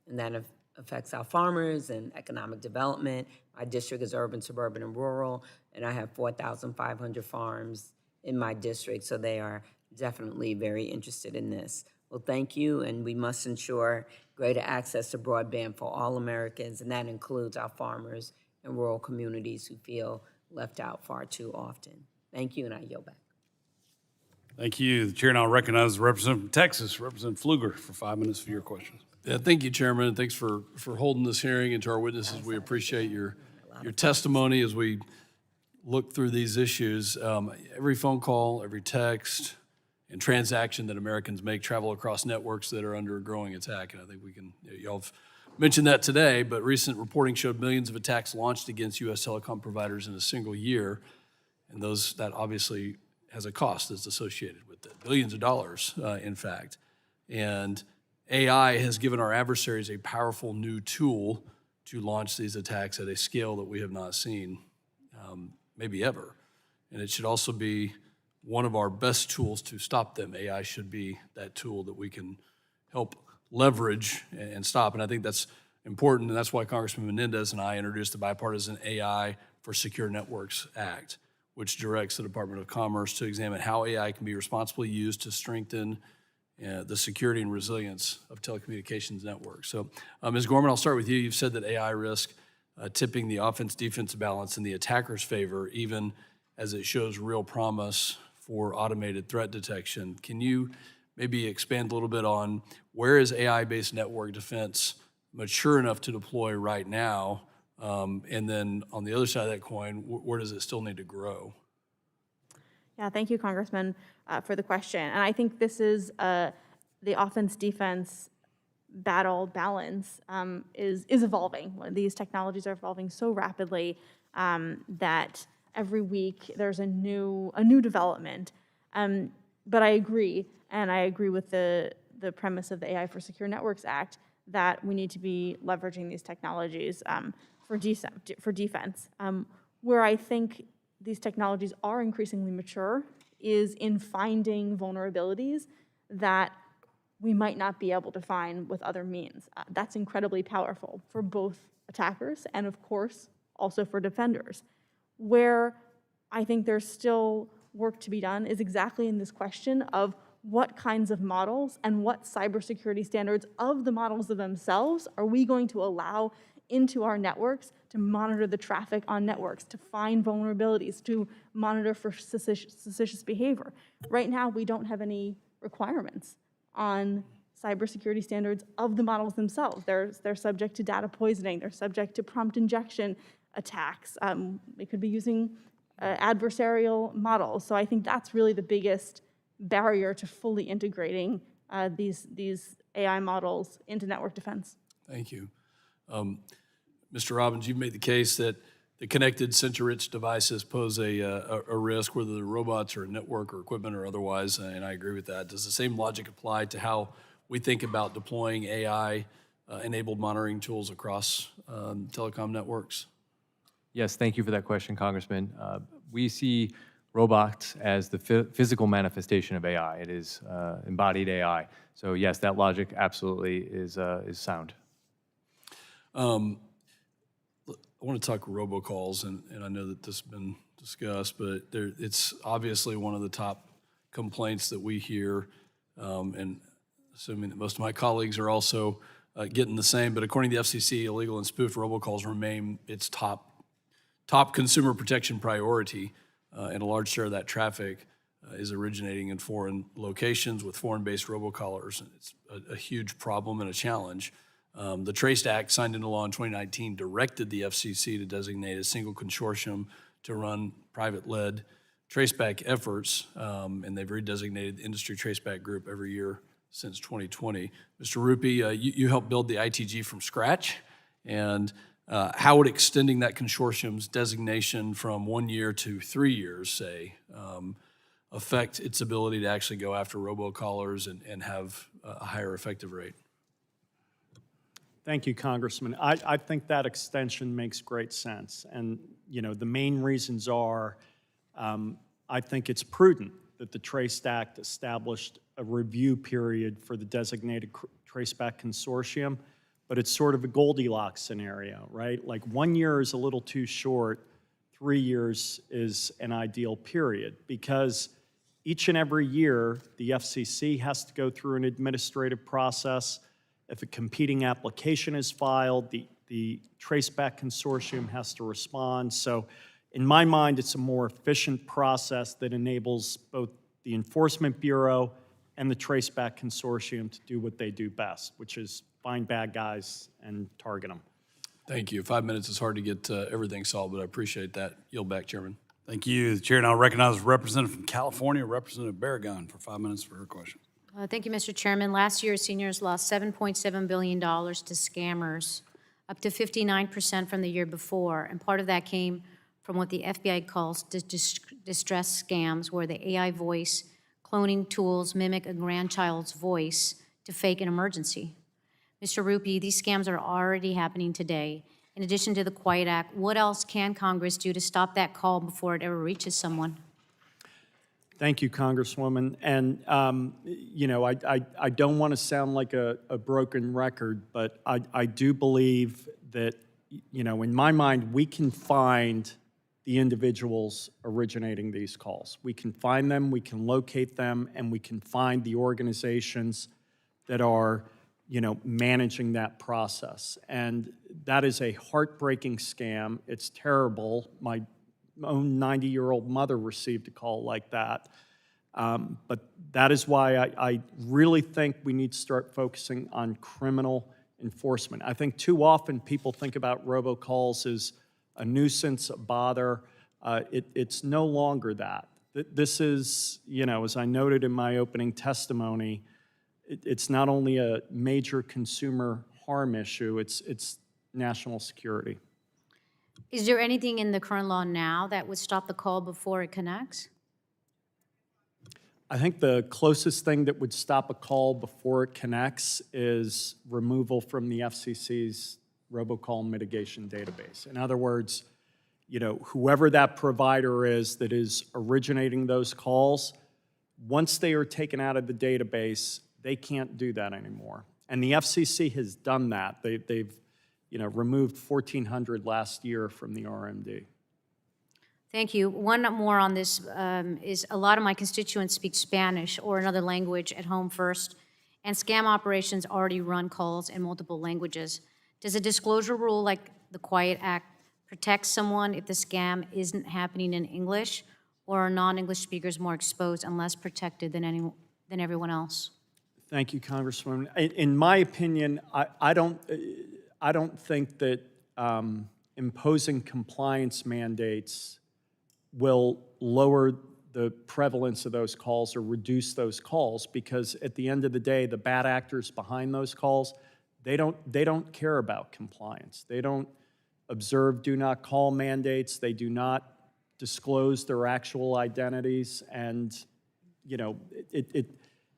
And that affects our farmers and economic development. My district is urban, suburban, and rural, and I have 4,500 farms in my district, so they are definitely very interested in this. Well, thank you, and we must ensure greater access to broadband for all Americans, and that includes our farmers and rural communities who feel left out far too often. Thank you, and I yield back. Thank you. The chair now recognizes the representative from Texas, Representative Pfluger, for 5 minutes for your questions. Yeah, thank you, Chairman, and thanks for holding this hearing, and to our witnesses, we appreciate your testimony as we look through these issues. Every phone call, every text, and transaction that Americans make travel across networks that are under a growing attack, and I think y'all have mentioned that today, but recent reporting showed millions of attacks launched against U.S. telecom providers in a single year, and that obviously has a cost that's associated with it, billions of dollars, in fact. And AI has given our adversaries a powerful new tool to launch these attacks at a scale that we have not seen, maybe ever. And it should also be one of our best tools to stop them. AI should be that tool that we can help leverage and stop. And I think that's important, and that's why Congressman Menendez and I introduced the Bipartisan AI for Secure Networks Act, which directs the Department of Commerce to examine how AI can be responsibly used to strengthen the security and resilience of telecommunications networks. So, Ms. Gorman, I'll start with you. You've said that AI risk tipping the offense-defense balance in the attacker's favor, even as it shows real promise for automated threat detection. Can you maybe expand a little bit on where is AI-based network defense mature enough to deploy right now? And then on the other side of that coin, where does it still need to grow? Yeah, thank you, Congressman, for the question. And I think this is the offense-defense battle balance is evolving. These technologies are evolving so rapidly that every week there's a new development. But I agree, and I agree with the premise of the AI for Secure Networks Act, that we need to be leveraging these technologies for defense. Where I think these technologies are increasingly mature is in finding vulnerabilities that we might not be able to find with other means. That's incredibly powerful for both attackers and, of course, also for defenders. Where I think there's still work to be done is exactly in this question of what kinds of models and what cybersecurity standards of the models themselves are we going to allow into our networks to monitor the traffic on networks, to find vulnerabilities, to monitor for suspicious behavior. Right now, we don't have any requirements on cybersecurity standards of the models themselves. They're subject to data poisoning. They're subject to prompt injection attacks. They could be using adversarial models. So I think that's really the biggest barrier to fully integrating these AI models into network defense. Thank you. Mr. Robbins, you've made the case that the connected sensor-rich devices pose a risk, whether they're robots or network or equipment or otherwise, and I agree with that. Does the same logic apply to how we think about deploying AI-enabled monitoring tools across telecom networks? Yes, thank you for that question, Congressman. We see robots as the physical manifestation of AI. It is embodied AI. So yes, that logic absolutely is sound. I want to talk robocalls, and I know that this has been discussed, but it's obviously one of the top complaints that we hear, and assuming that most of my colleagues are also getting the same, but according to the FCC, illegal and spoofed robocalls remain its top consumer protection priority, and a large share of that traffic is originating in foreign locations with foreign-based robocallers. And it's a huge problem and a challenge. The TRACE Act, signed into law in 2019, directed the FCC to designate a single consortium to run private-led traceback efforts, and they've redesignated the Industry Traceback Group every year since 2020. Mr. Rupi, you helped build the ITG from scratch, and how would extending that consortium's designation from 1 year to 3 years, say, affect its ability to actually go after robocallers and have a higher effective rate? Thank you, Congressman. I think that extension makes great sense. And, you know, the main reasons are, I think it's prudent that the TRACE Act established a review period for the designated traceback consortium, but it's sort of a Goldilocks scenario, right? Like 1 year is a little too short, 3 years is an ideal period, because each and every year, the FCC has to go through an administrative process. If a competing application is filed, the traceback consortium has to respond. So in my mind, it's a more efficient process that enables both the Enforcement Bureau and the traceback consortium to do what they do best, which is find bad guys and target them. Thank you. 5 minutes is hard to get everything solved, but I appreciate that. Yield back, Chairman. Thank you. The chair now recognizes Representative from California, Representative Barragan, for 5 minutes for her question. Thank you, Mr. Chairman. Last year, seniors lost $7.7 billion to scammers, up to 59% from the year before. And part of that came from what the FBI calls distress scams, where the AI voice cloning tools mimic a grandchild's voice to fake an emergency. Mr. Rupi, these scams are already happening today. In addition to the Quiet Act, what else can Congress do to stop that call before it ever reaches someone? Thank you, Congresswoman. And, you know, I don't want to sound like a broken record, but I do believe that, you know, in my mind, we can find the individuals originating these calls. We can find them, we can locate them, and we can find the organizations that are, you know, managing that process. And that is a heartbreaking scam. It's terrible. My own 90-year-old mother received a call like that. But that is why I really think we need to start focusing on criminal enforcement. I think too often people think about robocalls as a nuisance, a bother. It's no longer that. This is, as I noted in my opening testimony, it's not only a major consumer harm issue, it's national security. Is there anything in the current law now that would stop the call before it connects? I think the closest thing that would stop a call before it connects is removal from the FCC's robocall mitigation database. In other words, whoever that provider is that is originating those calls, once they are taken out of the database, they can't do that anymore. And the FCC has done that. They've removed 1,400 last year from the RMD. Thank you. One more on this is a lot of my constituents speak Spanish or another language at home first, and scam operations already run calls in multiple languages. Does a disclosure rule like the Quiet Act protect someone if the scam isn't happening in English, or are non-English speakers more exposed and less protected than everyone else? Thank you, Congresswoman. In my opinion, I don't think that imposing compliance mandates will lower the prevalence of those calls or reduce those calls, because at the end of the day, the bad actors behind those calls, they don't care about compliance. They don't observe do not call mandates. They do not disclose their actual identities, and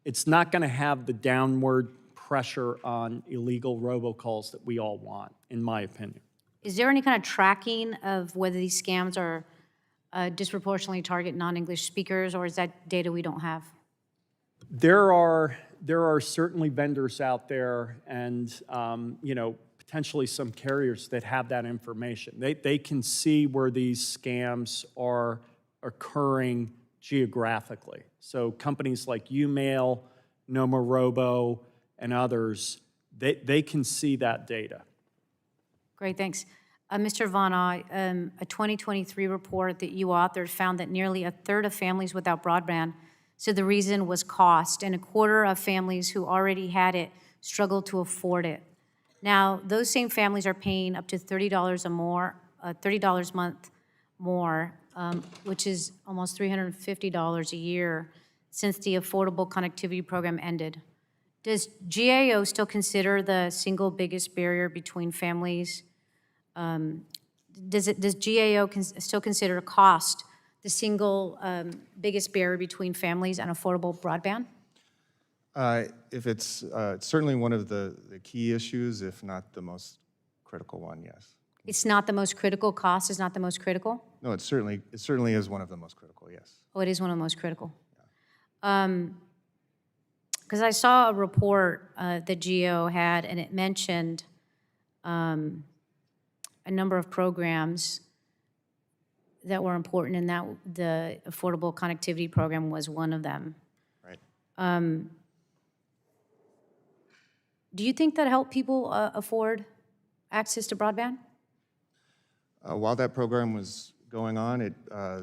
it's not going to have the downward pressure on illegal robocalls that we all want, in my opinion. Is there any kind of tracking of whether these scams are disproportionately target non-English speakers, or is that data we don't have? There are certainly vendors out there, and potentially some carriers that have that information. They can see where these scams are occurring geographically. So companies like UMail, Nomorobo, and others, they can see that data. Great, thanks. Mr. Vana, a 2023 report that you authored found that nearly a third of families without broadband said the reason was cost, and a quarter of families who already had it struggled to afford it. Now, those same families are paying up to $30 a month more, which is almost $350 a year since the Affordable Connectivity Program ended. Does GAO still consider the single biggest barrier between families? Does GAO still consider cost the single biggest barrier between families and affordable broadband? If it's certainly one of the key issues, if not the most critical one, yes. It's not the most critical? Cost is not the most critical? No, it certainly is one of the most critical, yes. Oh, it is one of the most critical. Because I saw a report that GAO had, and it mentioned a number of programs that were important, and that the Affordable Connectivity Program was one of them. Right. Do you think that helped people afford access to broadband? While that program was going on,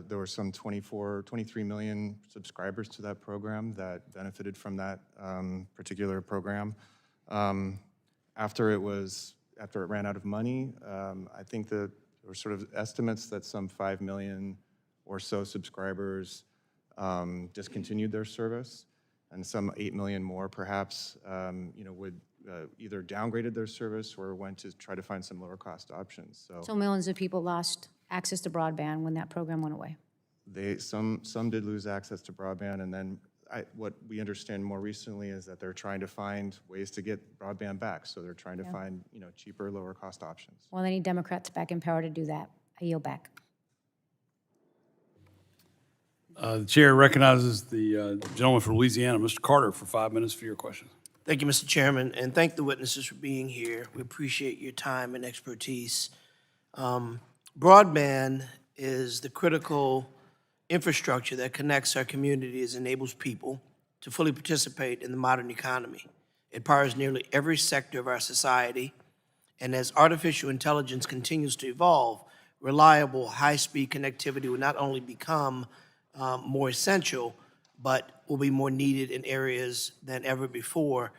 there were some 23 million subscribers to that program that benefited from that particular program. After it ran out of money, I think that there were sort of estimates that some 5 million or so subscribers discontinued their service, and some 8 million more perhaps would either downgraded their service or went to try to find some lower cost options. So millions of people lost access to broadband when that program went away. Some did lose access to broadband, and then what we understand more recently is that they're trying to find ways to get broadband back. So they're trying to find cheaper, lower cost options. Well, they need Democrats back in power to do that. I yield back. The chair recognizes the gentleman from Louisiana, Mr. Carter, for 5 minutes for your question. Thank you, Mr. Chairman, and thank the witnesses for being here. We appreciate your time and expertise. Broadband is the critical infrastructure that connects our communities and enables people to fully participate in the modern economy. It powers nearly every sector of our society, and as artificial intelligence continues to evolve, reliable, high-speed connectivity will not only become more essential, but will be more needed in areas than ever before.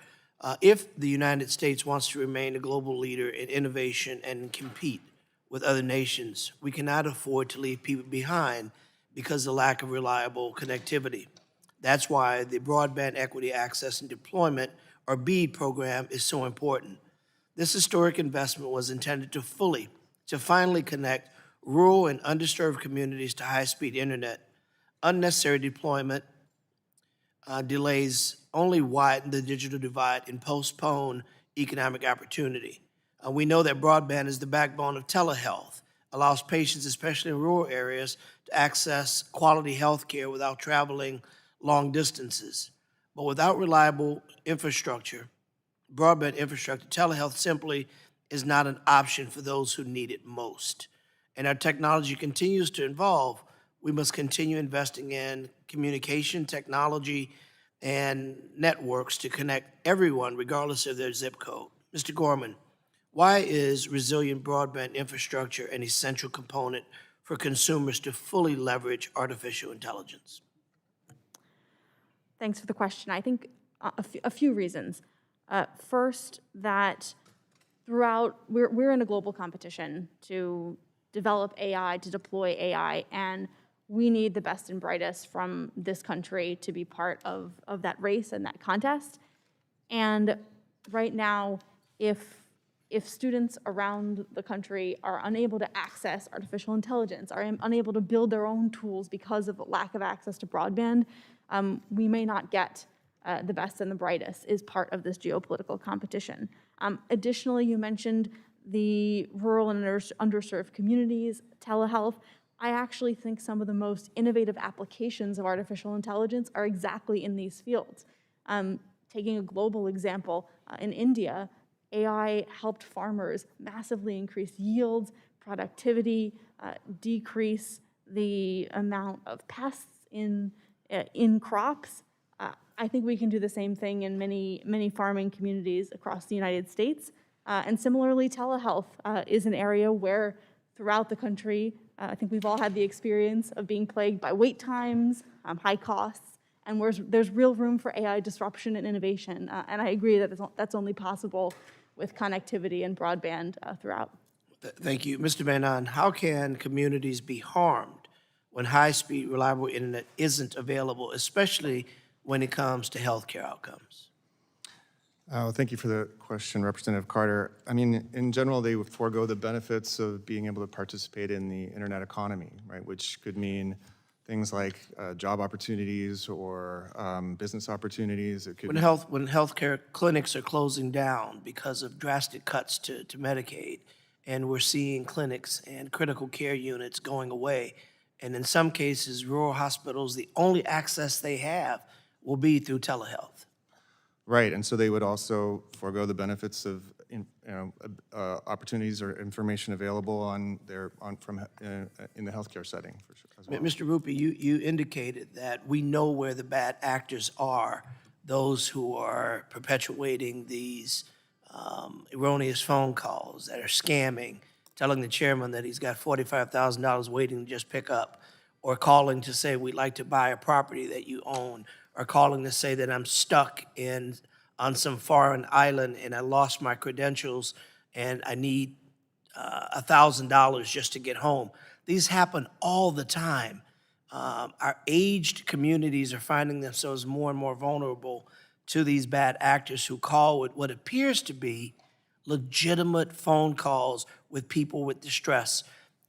If the United States wants to remain a global leader in innovation and compete with other nations, we cannot afford to leave people behind because of the lack of reliable connectivity. That's why the Broadband Equity Access and Deployment, or BEAD program, is so important. This historic investment was intended to finally connect rural and underserved communities to high-speed internet. Unnecessary deployment delays only widen the digital divide and postpone economic opportunity. We know that broadband is the backbone of telehealth, allows patients, especially in rural areas, to access quality health care without traveling long distances. But without reliable infrastructure, broadband infrastructure, telehealth simply is not an option for those who need it most. And our technology continues to evolve. We must continue investing in communication technology and networks to connect everyone regardless of their zip code. Mr. Gorman, why is resilient broadband infrastructure an essential component for consumers to fully leverage artificial intelligence? Thanks for the question. I think a few reasons. First, that throughout, we're in a global competition to develop AI, to deploy AI, and we need the best and brightest from this country to be part of that race and that contest. And right now, if students around the country are unable to access artificial intelligence, are unable to build their own tools because of lack of access to broadband, we may not get the best and the brightest is part of this geopolitical competition. Additionally, you mentioned the rural and underserved communities, telehealth. I actually think some of the most innovative applications of artificial intelligence are exactly in these fields. Taking a global example, in India, AI helped farmers massively increase yields, productivity, decrease the amount of pests in crops. I think we can do the same thing in many farming communities across the United States. And similarly, telehealth is an area where throughout the country, I think we've all had the experience of being plagued by wait times, high costs, and where there's real room for AI disruption and innovation. And I agree that that's only possible with connectivity and broadband throughout. Thank you. Mr. Menon, how can communities be harmed when high-speed, reliable internet isn't available, especially when it comes to healthcare outcomes? Thank you for the question, Representative Carter. I mean, in general, they would forego the benefits of being able to participate in the internet economy, right? Which could mean things like job opportunities or business opportunities. It could When healthcare clinics are closing down because of drastic cuts to Medicaid, and we're seeing clinics and critical care units going away, and in some cases, rural hospitals, the only access they have will be through telehealth. Right, and so they would also forego the benefits of opportunities or information available in the healthcare setting. For sure, as well. Mr. Rupi, you indicated that we know where the bad actors are, those who are perpetuating these erroneous phone calls that are scamming, telling the chairman that he's got $45,000 waiting to just pick up, or calling to say we'd like to buy a property that you own, or calling to say that I'm stuck on some foreign island and I lost my credentials and I need $1,000 just to get home. These happen all the time. Our aged communities are finding themselves more and more vulnerable to these bad actors who call with what appears to be legitimate phone calls with people with distress.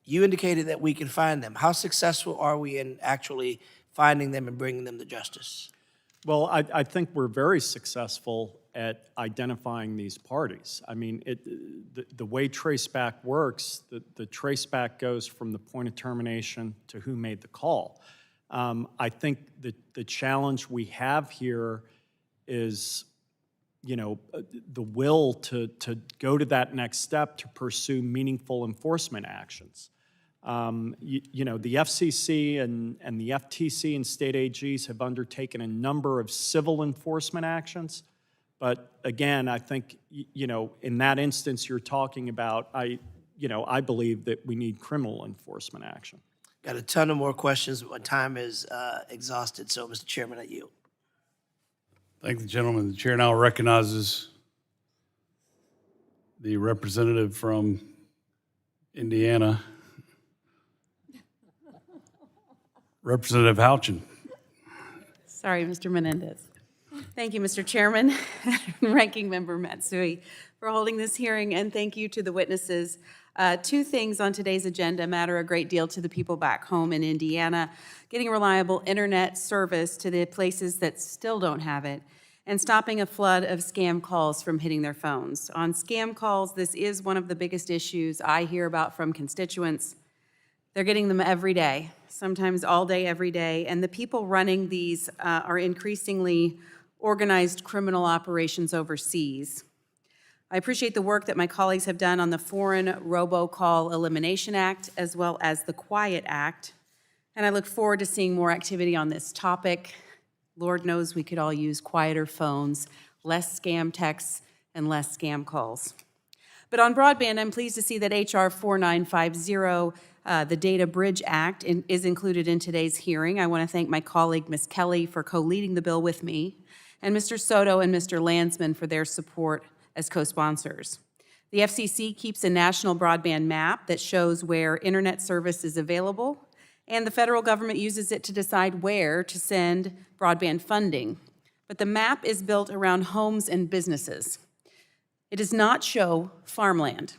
You indicated that we can find them. How successful are we in actually finding them and bringing them to justice? Well, I think we're very successful at identifying these parties. I mean, the way traceback works, the traceback goes from the point of termination to who made the call. I think the challenge we have here is, the will to go to that next step to pursue meaningful enforcement actions. The FCC and the FTC and state AGs have undertaken a number of civil enforcement actions. But again, I think, in that instance you're talking about, I believe that we need criminal enforcement action. Got a ton of more questions, but my time is exhausted, so Mr. Chairman, I yield. Thank the gentleman. The chair now recognizes the representative from Indiana, Representative Houchin. Sorry, Mr. Menendez. Thank you, Mr. Chairman, and Ranking Member Matsui, for holding this hearing, and thank you to the witnesses. Two things on today's agenda matter a great deal to the people back home in Indiana: getting reliable internet service to the places that still don't have it, and stopping a flood of scam calls from hitting their phones. On scam calls, this is one of the biggest issues I hear about from constituents. They're getting them every day, sometimes all day, every day, and the people running these are increasingly organized criminal operations overseas. I appreciate the work that my colleagues have done on the Foreign Robocall Elimination Act as well as the Quiet Act, and I look forward to seeing more activity on this topic. Lord knows we could all use quieter phones, less scam texts, and less scam calls. But on broadband, I'm pleased to see that H.R. 4950, the Data Bridge Act, is included in today's hearing. I want to thank my colleague, Ms. Kelly, for co-leading the bill with me, and Mr. Soto and Mr. Landsman for their support as co-sponsors. The FCC keeps a national broadband map that shows where internet service is available, and the federal government uses it to decide where to send broadband funding. But the map is built around homes and businesses. It does not show farmland.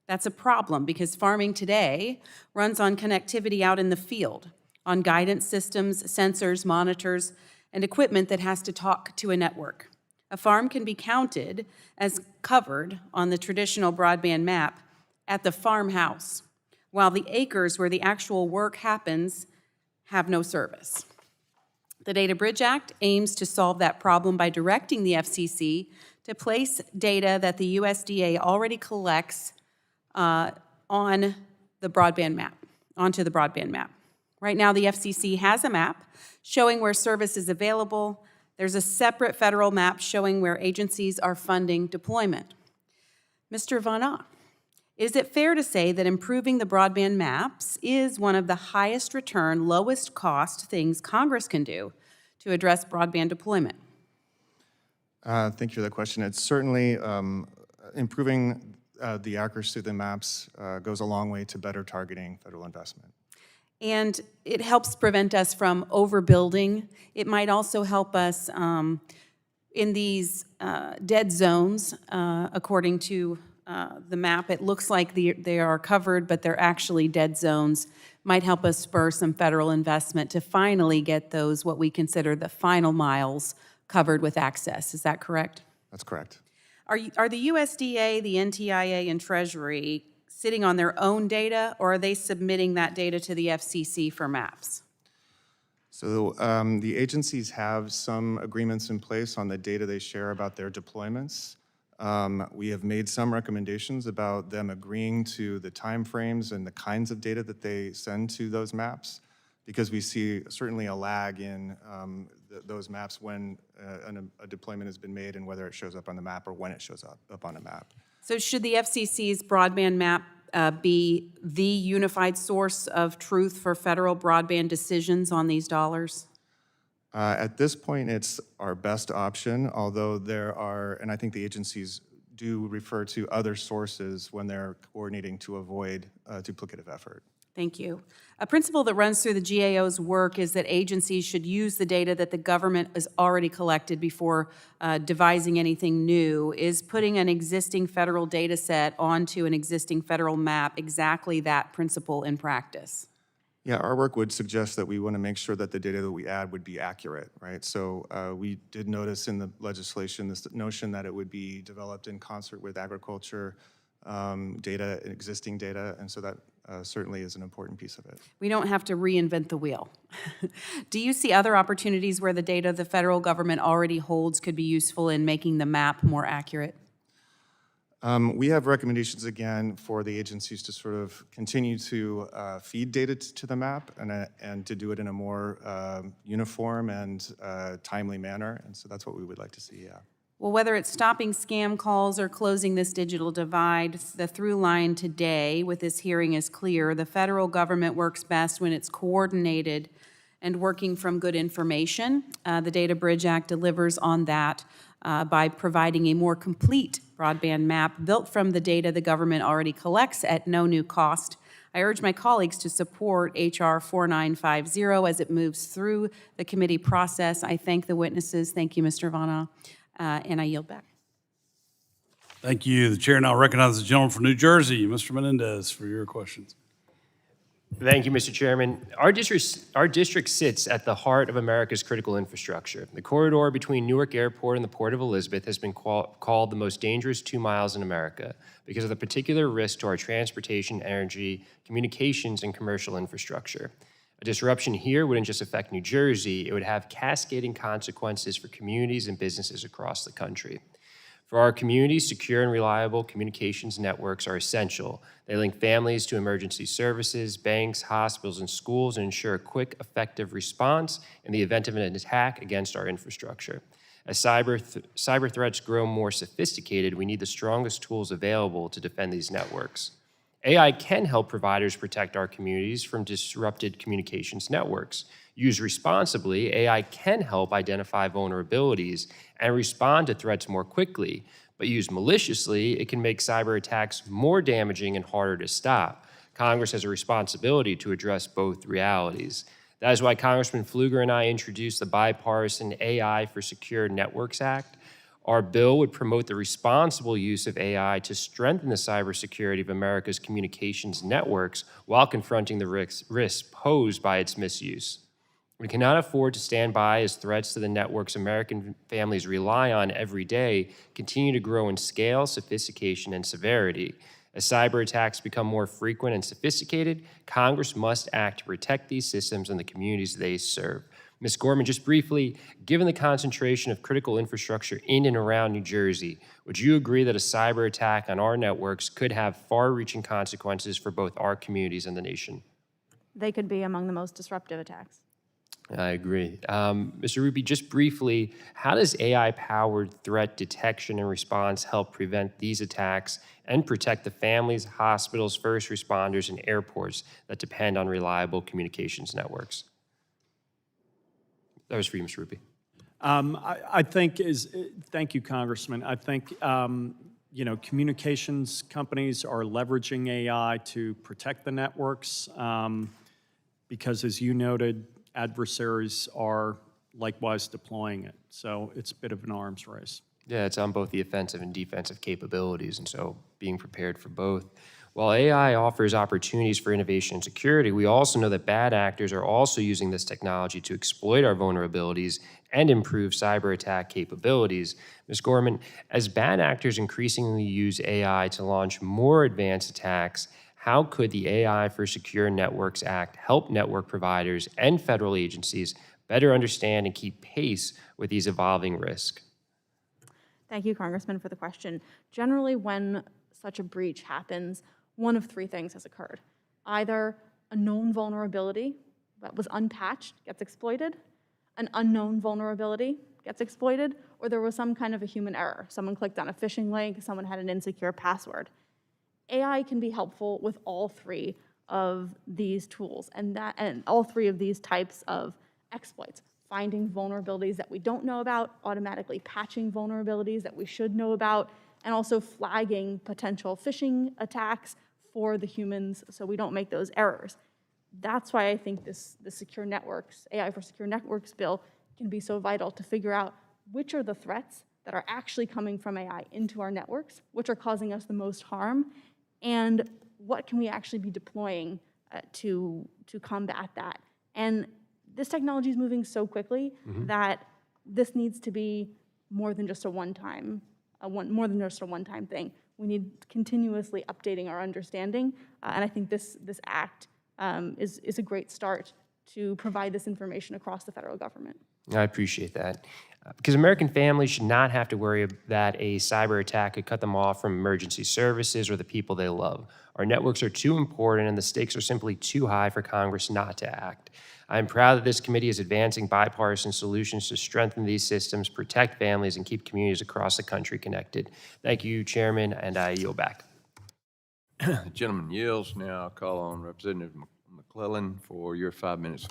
That's a problem because farming today runs on connectivity out in the field, on guidance systems, sensors, monitors, and equipment that has to talk to a network. A farm can be counted as covered on the traditional broadband map at the farmhouse, while the acres where the actual work happens have no service. The Data Bridge Act aims to solve that problem by directing the FCC to place data that the USDA already collects on the broadband map, onto the broadband map. Right now, the FCC has a map showing where service is available. There's a separate federal map showing where agencies are funding deployment. Mr. Vana, is it fair to say that improving the broadband maps is one of the highest return, lowest cost things Congress can do to address broadband deployment? Thank you for the question. It's certainly improving the accuracy of the maps goes a long way to better targeting federal investment. And it helps prevent us from overbuilding. It might also help us in these dead zones, according to the map. It looks like they are covered, but they're actually dead zones. Might help us spur some federal investment to finally get those, what we consider the final miles, covered with access. Is that correct? That's correct. Are the USDA, the NTIA, and Treasury sitting on their own data, or are they submitting that data to the FCC for maps? So the agencies have some agreements in place on the data they share about their deployments. We have made some recommendations about them agreeing to the timeframes and the kinds of data that they send to those maps, because we see certainly a lag in those maps when a deployment has been made and whether it shows up on the map or when it shows up on a map. So should the FCC's broadband map be the unified source of truth for federal broadband decisions on these dollars? At this point, it's our best option, although there are, and I think the agencies do refer to other sources when they're coordinating to avoid duplicative effort. Thank you. A principle that runs through the GAO's work is that agencies should use the data that the government has already collected before devising anything new. Is putting an existing federal data set onto an existing federal map exactly that principle in practice? Yeah, our work would suggest that we want to make sure that the data that we add would be accurate, right? So we did notice in the legislation this notion that it would be developed in concert with agriculture data, existing data, and so that certainly is an important piece of it. We don't have to reinvent the wheel. Do you see other opportunities where the data the federal government already holds could be useful in making the map more accurate? We have recommendations, again, for the agencies to sort of continue to feed data to the map and to do it in a more uniform and timely manner, and so that's what we would like to see, yeah. Well, whether it's stopping scam calls or closing this digital divide, the through line today with this hearing is clear. The federal government works best when it's coordinated and working from good information. The Data Bridge Act delivers on that by providing a more complete broadband map built from the data the government already collects at no new cost. I urge my colleagues to support H.R. 4950 as it moves through the committee process. I thank the witnesses. Thank you, Mr. Vana, and I yield back. Thank you. The chair now recognizes the gentleman from New Jersey, Mr. Menendez, for your questions. Thank you, Mr. Chairman. Our district sits at the heart of America's critical infrastructure. The corridor between Newark Airport and the Port of Elizabeth has been called the most dangerous 2 miles in America because of the particular risk to our transportation, energy, communications, and commercial infrastructure. A disruption here wouldn't just affect New Jersey, it would have cascading consequences for communities and businesses across the country. For our communities, secure and reliable communications networks are essential. They link families to emergency services, banks, hospitals, and schools, and ensure a quick, effective response in the event of an attack against our infrastructure. As cyber threats grow more sophisticated, we need the strongest tools available to defend these networks. AI can help providers protect our communities from disrupted communications networks. Used responsibly, AI can help identify vulnerabilities and respond to threats more quickly, but used maliciously, it can make cyber attacks more damaging and harder to stop. Congress has a responsibility to address both realities. That is why Congressman Pfluger and I introduced the bipartisan AI for Secure Networks Act. Our bill would promote the responsible use of AI to strengthen the cybersecurity of America's communications networks while confronting the risks posed by its misuse. We cannot afford to stand by as threats to the networks American families rely on every day continue to grow in scale, sophistication, and severity. As cyber attacks become more frequent and sophisticated, Congress must act to protect these systems and the communities they serve. Ms. Gorman, just briefly, given the concentration of critical infrastructure in and around New Jersey, would you agree that a cyber attack on our networks could have far-reaching consequences for both our communities and the nation? They could be among the most disruptive attacks. I agree. Mr. Ruby, just briefly, how does AI-powered threat detection and response help prevent these attacks and protect the families, hospitals, first responders, and airports that depend on reliable communications networks? That was for you, Mr. Ruby. I think thank you, Congressman. I think, communications companies are leveraging AI to protect the networks because, as you noted, adversaries are likewise deploying it. So it's a bit of an arms race. Yeah, it's on both the offensive and defensive capabilities, and so being prepared for both. While AI offers opportunities for innovation and security, we also know that bad actors are also using this technology to exploit our vulnerabilities and improve cyber attack capabilities. Ms. Gorman, as bad actors increasingly use AI to launch more advanced attacks, how could the AI for Secure Networks Act help network providers and federal agencies better understand and keep pace with these evolving risks? Thank you, Congressman, for the question. Generally, when such a breach happens, one of three things has occurred. Either a known vulnerability that was unpatched gets exploited, an unknown vulnerability gets exploited, or there was some kind of a human error. Someone clicked on a phishing link, someone had an insecure password. AI can be helpful with all three of these tools and all three of these types of exploits. Finding vulnerabilities that we don't know about, automatically patching vulnerabilities that we should know about, and also flagging potential phishing attacks for the humans so we don't make those errors. That's why I think the Secure Networks, AI for Secure Networks bill can be so vital to figure out which are the threats that are actually coming from AI into our networks, which are causing us the most harm, and what can we actually be deploying to combat that. And this technology is moving so quickly that this needs to be more than just a one-time thing. We need continuously updating our understanding, and I think this act is a great start to provide this information across the federal government. I appreciate that. Because American families should not have to worry that a cyber attack could cut them off from emergency services or the people they love. Our networks are too important and the stakes are simply too high for Congress not to act. I'm proud that this committee is advancing bipartisan solutions to strengthen these systems, protect families, and keep communities across the country connected. Thank you, Chairman, and I yield back. The gentleman yields. Now I'll call on Representative McClellan for your 5 minutes.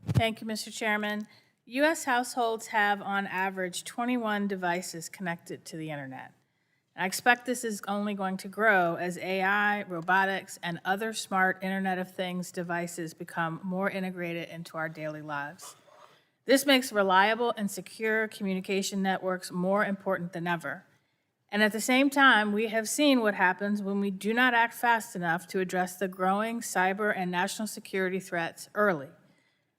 Thank you, Mr. Chairman. U.S. households have, on average, 21 devices connected to the internet. I expect this is only going to grow as AI, robotics, and other smart Internet of Things devices become more integrated into our daily lives. This makes reliable and secure communication networks more important than ever. And at the same time, we have seen what happens when we do not act fast enough to address the growing cyber and national security threats early.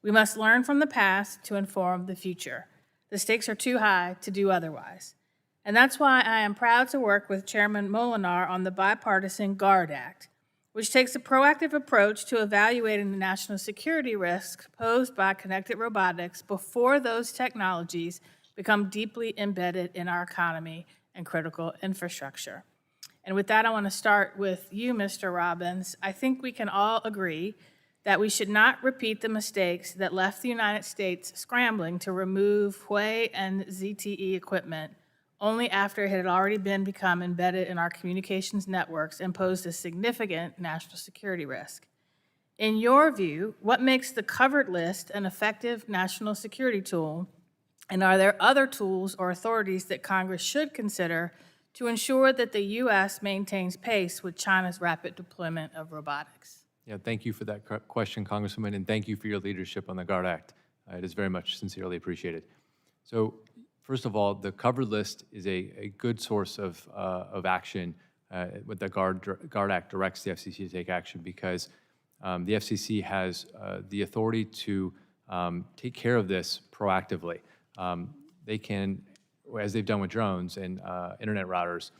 We must learn from the past to inform the future. The stakes are too high to do otherwise. And that's why I am proud to work with Chairman Molinar on the bipartisan GUARD Act, which takes a proactive approach to evaluating the national security risks posed by connected robotics before those technologies become deeply embedded in our economy and critical infrastructure. And with that, I want to start with you, Mr. Robbins. I think we can all agree that we should not repeat the mistakes that left the United States scrambling to remove Huawei and ZTE equipment only after it had already become embedded in our communications networks and posed a significant national security risk. In your view, what makes the covered list an effective national security tool? And are there other tools or authorities that Congress should consider to ensure that the U.S. maintains pace with China's rapid deployment of robotics? Yeah, thank you for that question, Congresswoman, and thank you for your leadership on the GUARD Act. It is very much sincerely appreciated. So, first of all, the covered list is a good source of action. With the GUARD Act directs the FCC to take action because the FCC has the authority to take care of this proactively. They can, as they've done with drones and internet routers,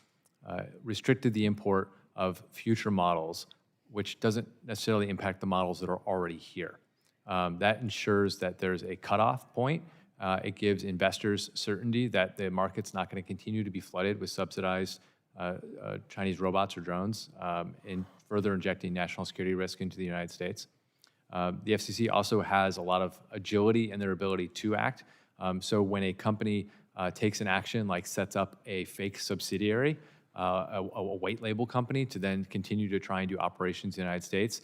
restricted the import of future models, which doesn't necessarily impact the models that are already here. That ensures that there's a cutoff point. It gives investors certainty that the market's not going to continue to be flooded with subsidized Chinese robots or drones, and further injecting national security risk into the United States. The FCC also has a lot of agility in their ability to act. So when a company takes an action like sets up a fake subsidiary, a white label company to then continue to try and do operations in the United States,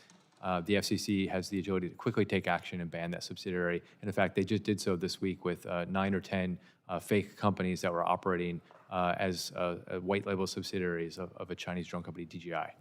the FCC has the agility to quickly take action and ban that subsidiary. And in fact, they just did so this week with 9 or 10 fake companies that were operating as white label subsidiaries of a Chinese drone company, DJI.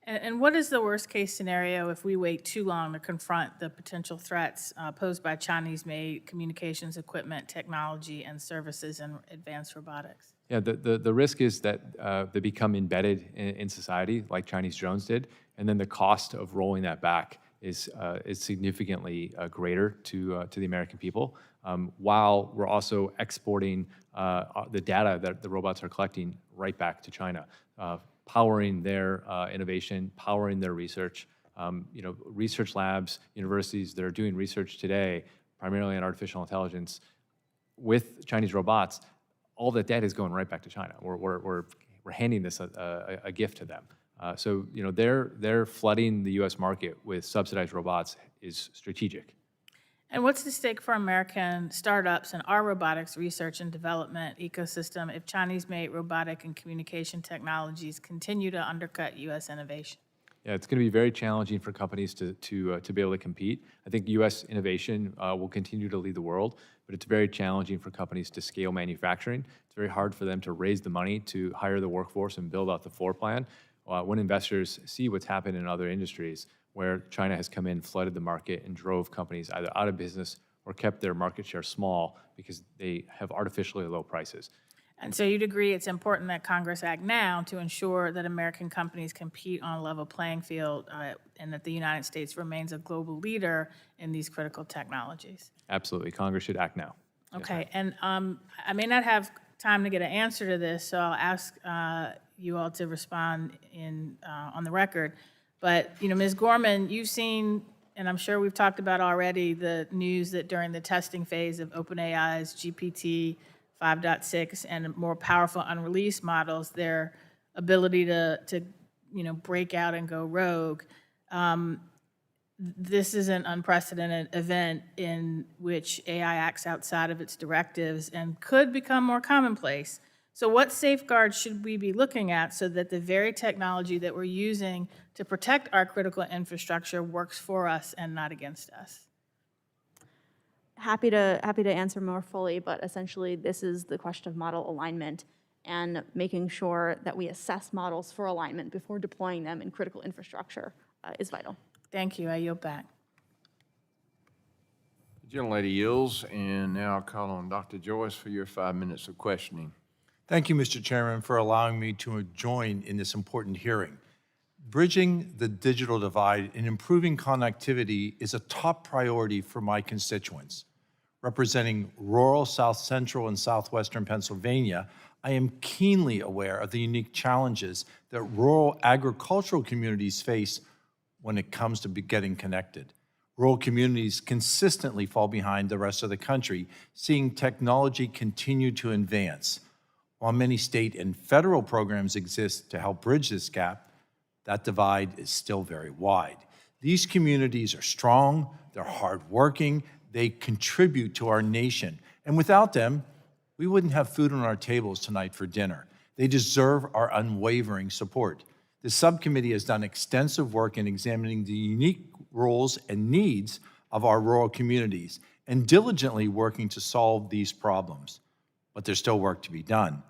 And what is the worst case scenario if we wait too long to confront the potential threats posed by Chinese-made communications equipment, technology, and services in advanced robotics? Yeah, the risk is that they become embedded in society like Chinese drones did, and then the cost of rolling that back is significantly greater to the American people, while we're also exporting the data that the robots are collecting right back to China, powering their innovation, powering their research. Research labs, universities that are doing research today, primarily in artificial intelligence, with Chinese robots, all that data is going right back to China. We're handing this a gift to them. So they're flooding the U.S. market with subsidized robots is strategic. And what's the stake for American startups and our robotics research and development ecosystem if Chinese-made robotic and communication technologies continue to undercut U.S. innovation? Yeah, it's going to be very challenging for companies to be able to compete. I think U.S. innovation will continue to lead the world, but it's very challenging for companies to scale manufacturing. It's very hard for them to raise the money to hire the workforce and build out the floor plan. When investors see what's happened in other industries, where China has come in, flooded the market, and drove companies either out of business or kept their market share small because they have artificially low prices. And so you'd agree it's important that Congress act now to ensure that American companies compete on a level playing field and that the United States remains a global leader in these critical technologies. Absolutely. Congress should act now. Okay. And I may not have time to get an answer to this, so I'll ask you all to respond on the record. But, Ms. Gorman, you've seen and I'm sure we've talked about already the news that during the testing phase of OpenAI's GPT 5.6 and more powerful unreleased models, their ability to break out and go rogue. This is an unprecedented event in which AI acts outside of its directives and could become more commonplace. So what safeguards should we be looking at so that the very technology that we're using to protect our critical infrastructure works for us and not against us? Happy to answer more fully, but essentially this is the question of model alignment and making sure that we assess models for alignment before deploying them in critical infrastructure is vital. Thank you. I yield back. The gentlelady yields, and now I'll call on Dr. Joyce for your 5 minutes of questioning. Thank you, Mr. Chairman, for allowing me to join in this important hearing. Bridging the digital divide and improving connectivity is a top priority for my constituents. Representing rural South Central and Southwestern Pennsylvania, I am keenly aware of the unique challenges that rural agricultural communities face when it comes to getting connected. Rural communities consistently fall behind the rest of the country, seeing technology continue to advance. While many state and federal programs exist to help bridge this gap, that divide is still very wide. These communities are strong, they're hardworking, they contribute to our nation, and without them, we wouldn't have food on our tables tonight for dinner. They deserve our unwavering support. The subcommittee has done extensive work in examining the unique roles and needs of our rural communities and diligently working to solve these problems. But there's still work to be done,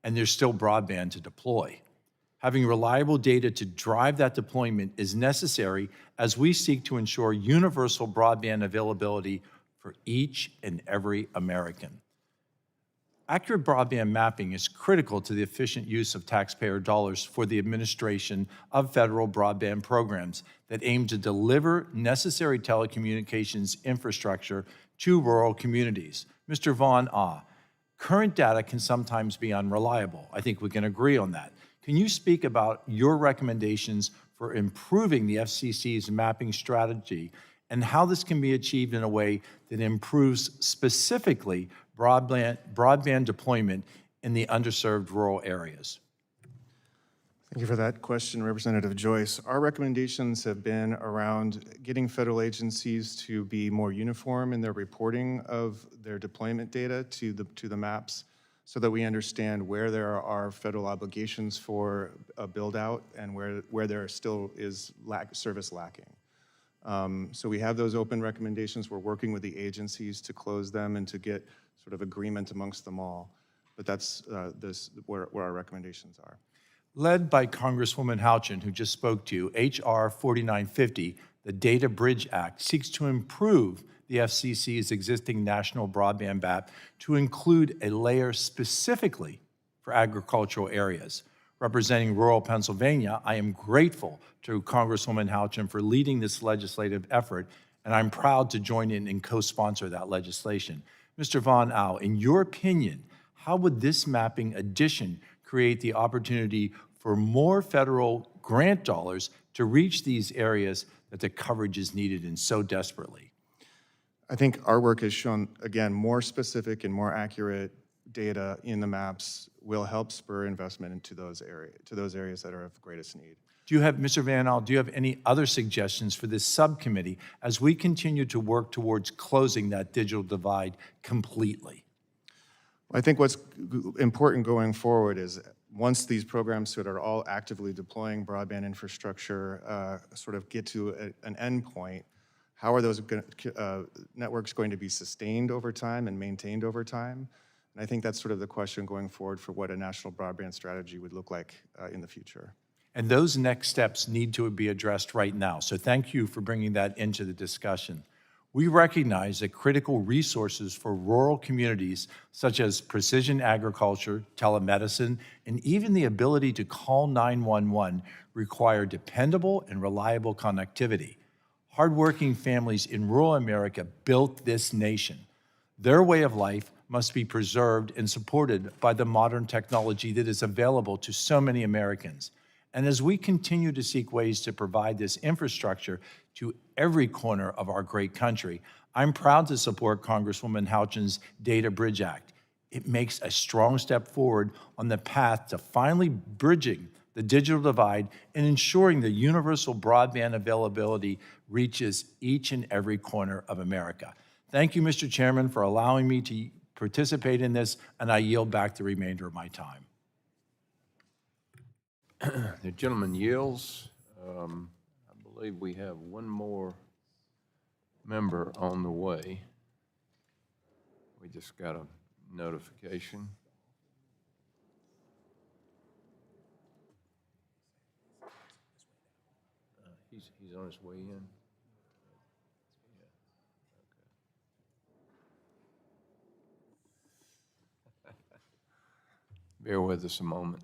and there's still broadband to deploy. Having reliable data to drive that deployment is necessary as we seek to ensure universal broadband availability for each and every American. Accurate broadband mapping is critical to the efficient use of taxpayer dollars for the administration of federal broadband programs that aim to deliver necessary telecommunications infrastructure to rural communities. Mr. Vaughn, current data can sometimes be unreliable. I think we can agree on that. Can you speak about your recommendations for improving the FCC's mapping strategy and how this can be achieved in a way that improves specifically broadband deployment in the underserved rural areas? Thank you for that question, Representative Joyce. Our recommendations have been around getting federal agencies to be more uniform in their reporting of their deployment data to the maps so that we understand where there are federal obligations for a build-out and where there still is service lacking. So we have those open recommendations. We're working with the agencies to close them and to get sort of agreement amongst them all. But that's where our recommendations are. Led by Congresswoman Houchin, who just spoke to you, H.R. 4950, the Data Bridge Act, seeks to improve the FCC's existing national broadband map to include a layer specifically for agricultural areas. Representing rural Pennsylvania, I am grateful to Congresswoman Houchin for leading this legislative effort, and I'm proud to join in and co-sponsor that legislation. Mr. Von Au, in your opinion, how would this mapping addition create the opportunity for more federal grant dollars to reach these areas that the coverage is needed in so desperately? I think our work has shown, again, more specific and more accurate data in the maps will help spur investment into those areas that are of greatest need. Do you have, Mr. Van Al, do you have any other suggestions for this subcommittee as we continue to work towards closing that digital divide completely? I think what's important going forward is once these programs that are all actively deploying broadband infrastructure sort of get to an end point, how are those networks going to be sustained over time and maintained over time? And I think that's sort of the question going forward for what a national broadband strategy would look like in the future. And those next steps need to be addressed right now. So thank you for bringing that into the discussion. We recognize that critical resources for rural communities, such as precision agriculture, telemedicine, and even the ability to call 911, require dependable and reliable connectivity. Hardworking families in rural America built this nation. Their way of life must be preserved and supported by the modern technology that is available to so many Americans. And as we continue to seek ways to provide this infrastructure to every corner of our great country. I'm proud to support Congresswoman Houchin's Data Bridge Act. It makes a strong step forward on the path to finally bridging the digital divide and ensuring the universal broadband availability reaches each and every corner of America. Thank you, Mr. Chairman, for allowing me to participate in this, and I yield back the remainder of my time. The gentleman yields. I believe we have one more member on the way. We just got a notification. He's on his way in. Bear with us a moment.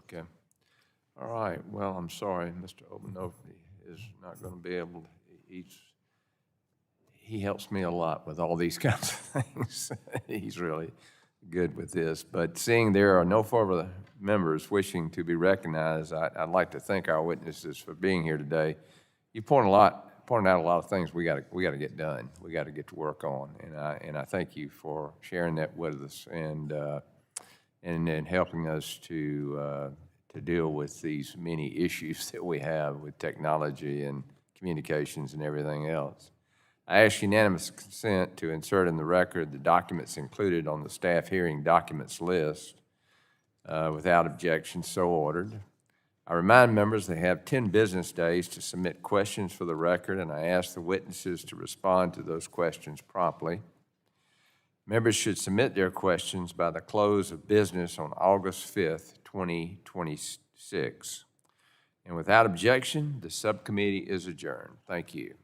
Okay. All right. Well, I'm sorry, Mr. Obanofi is not going to be able to. He helps me a lot with all these kinds of things. He's really good with this. But seeing there are no further members wishing to be recognized, I'd like to thank our witnesses for being here today. You pointed out a lot of things we got to get done. We got to get to work on, and I thank you for sharing that with us and helping us to deal with these many issues that we have with technology and communications and everything else. I ask unanimous consent to insert in the record the documents included on the staff hearing documents list. Without objection, so ordered. I remind members they have 10 business days to submit questions for the record, and I ask the witnesses to respond to those questions promptly. Members should submit their questions by the close of business on August 5th, 2026. And without objection, the subcommittee is adjourned. Thank you.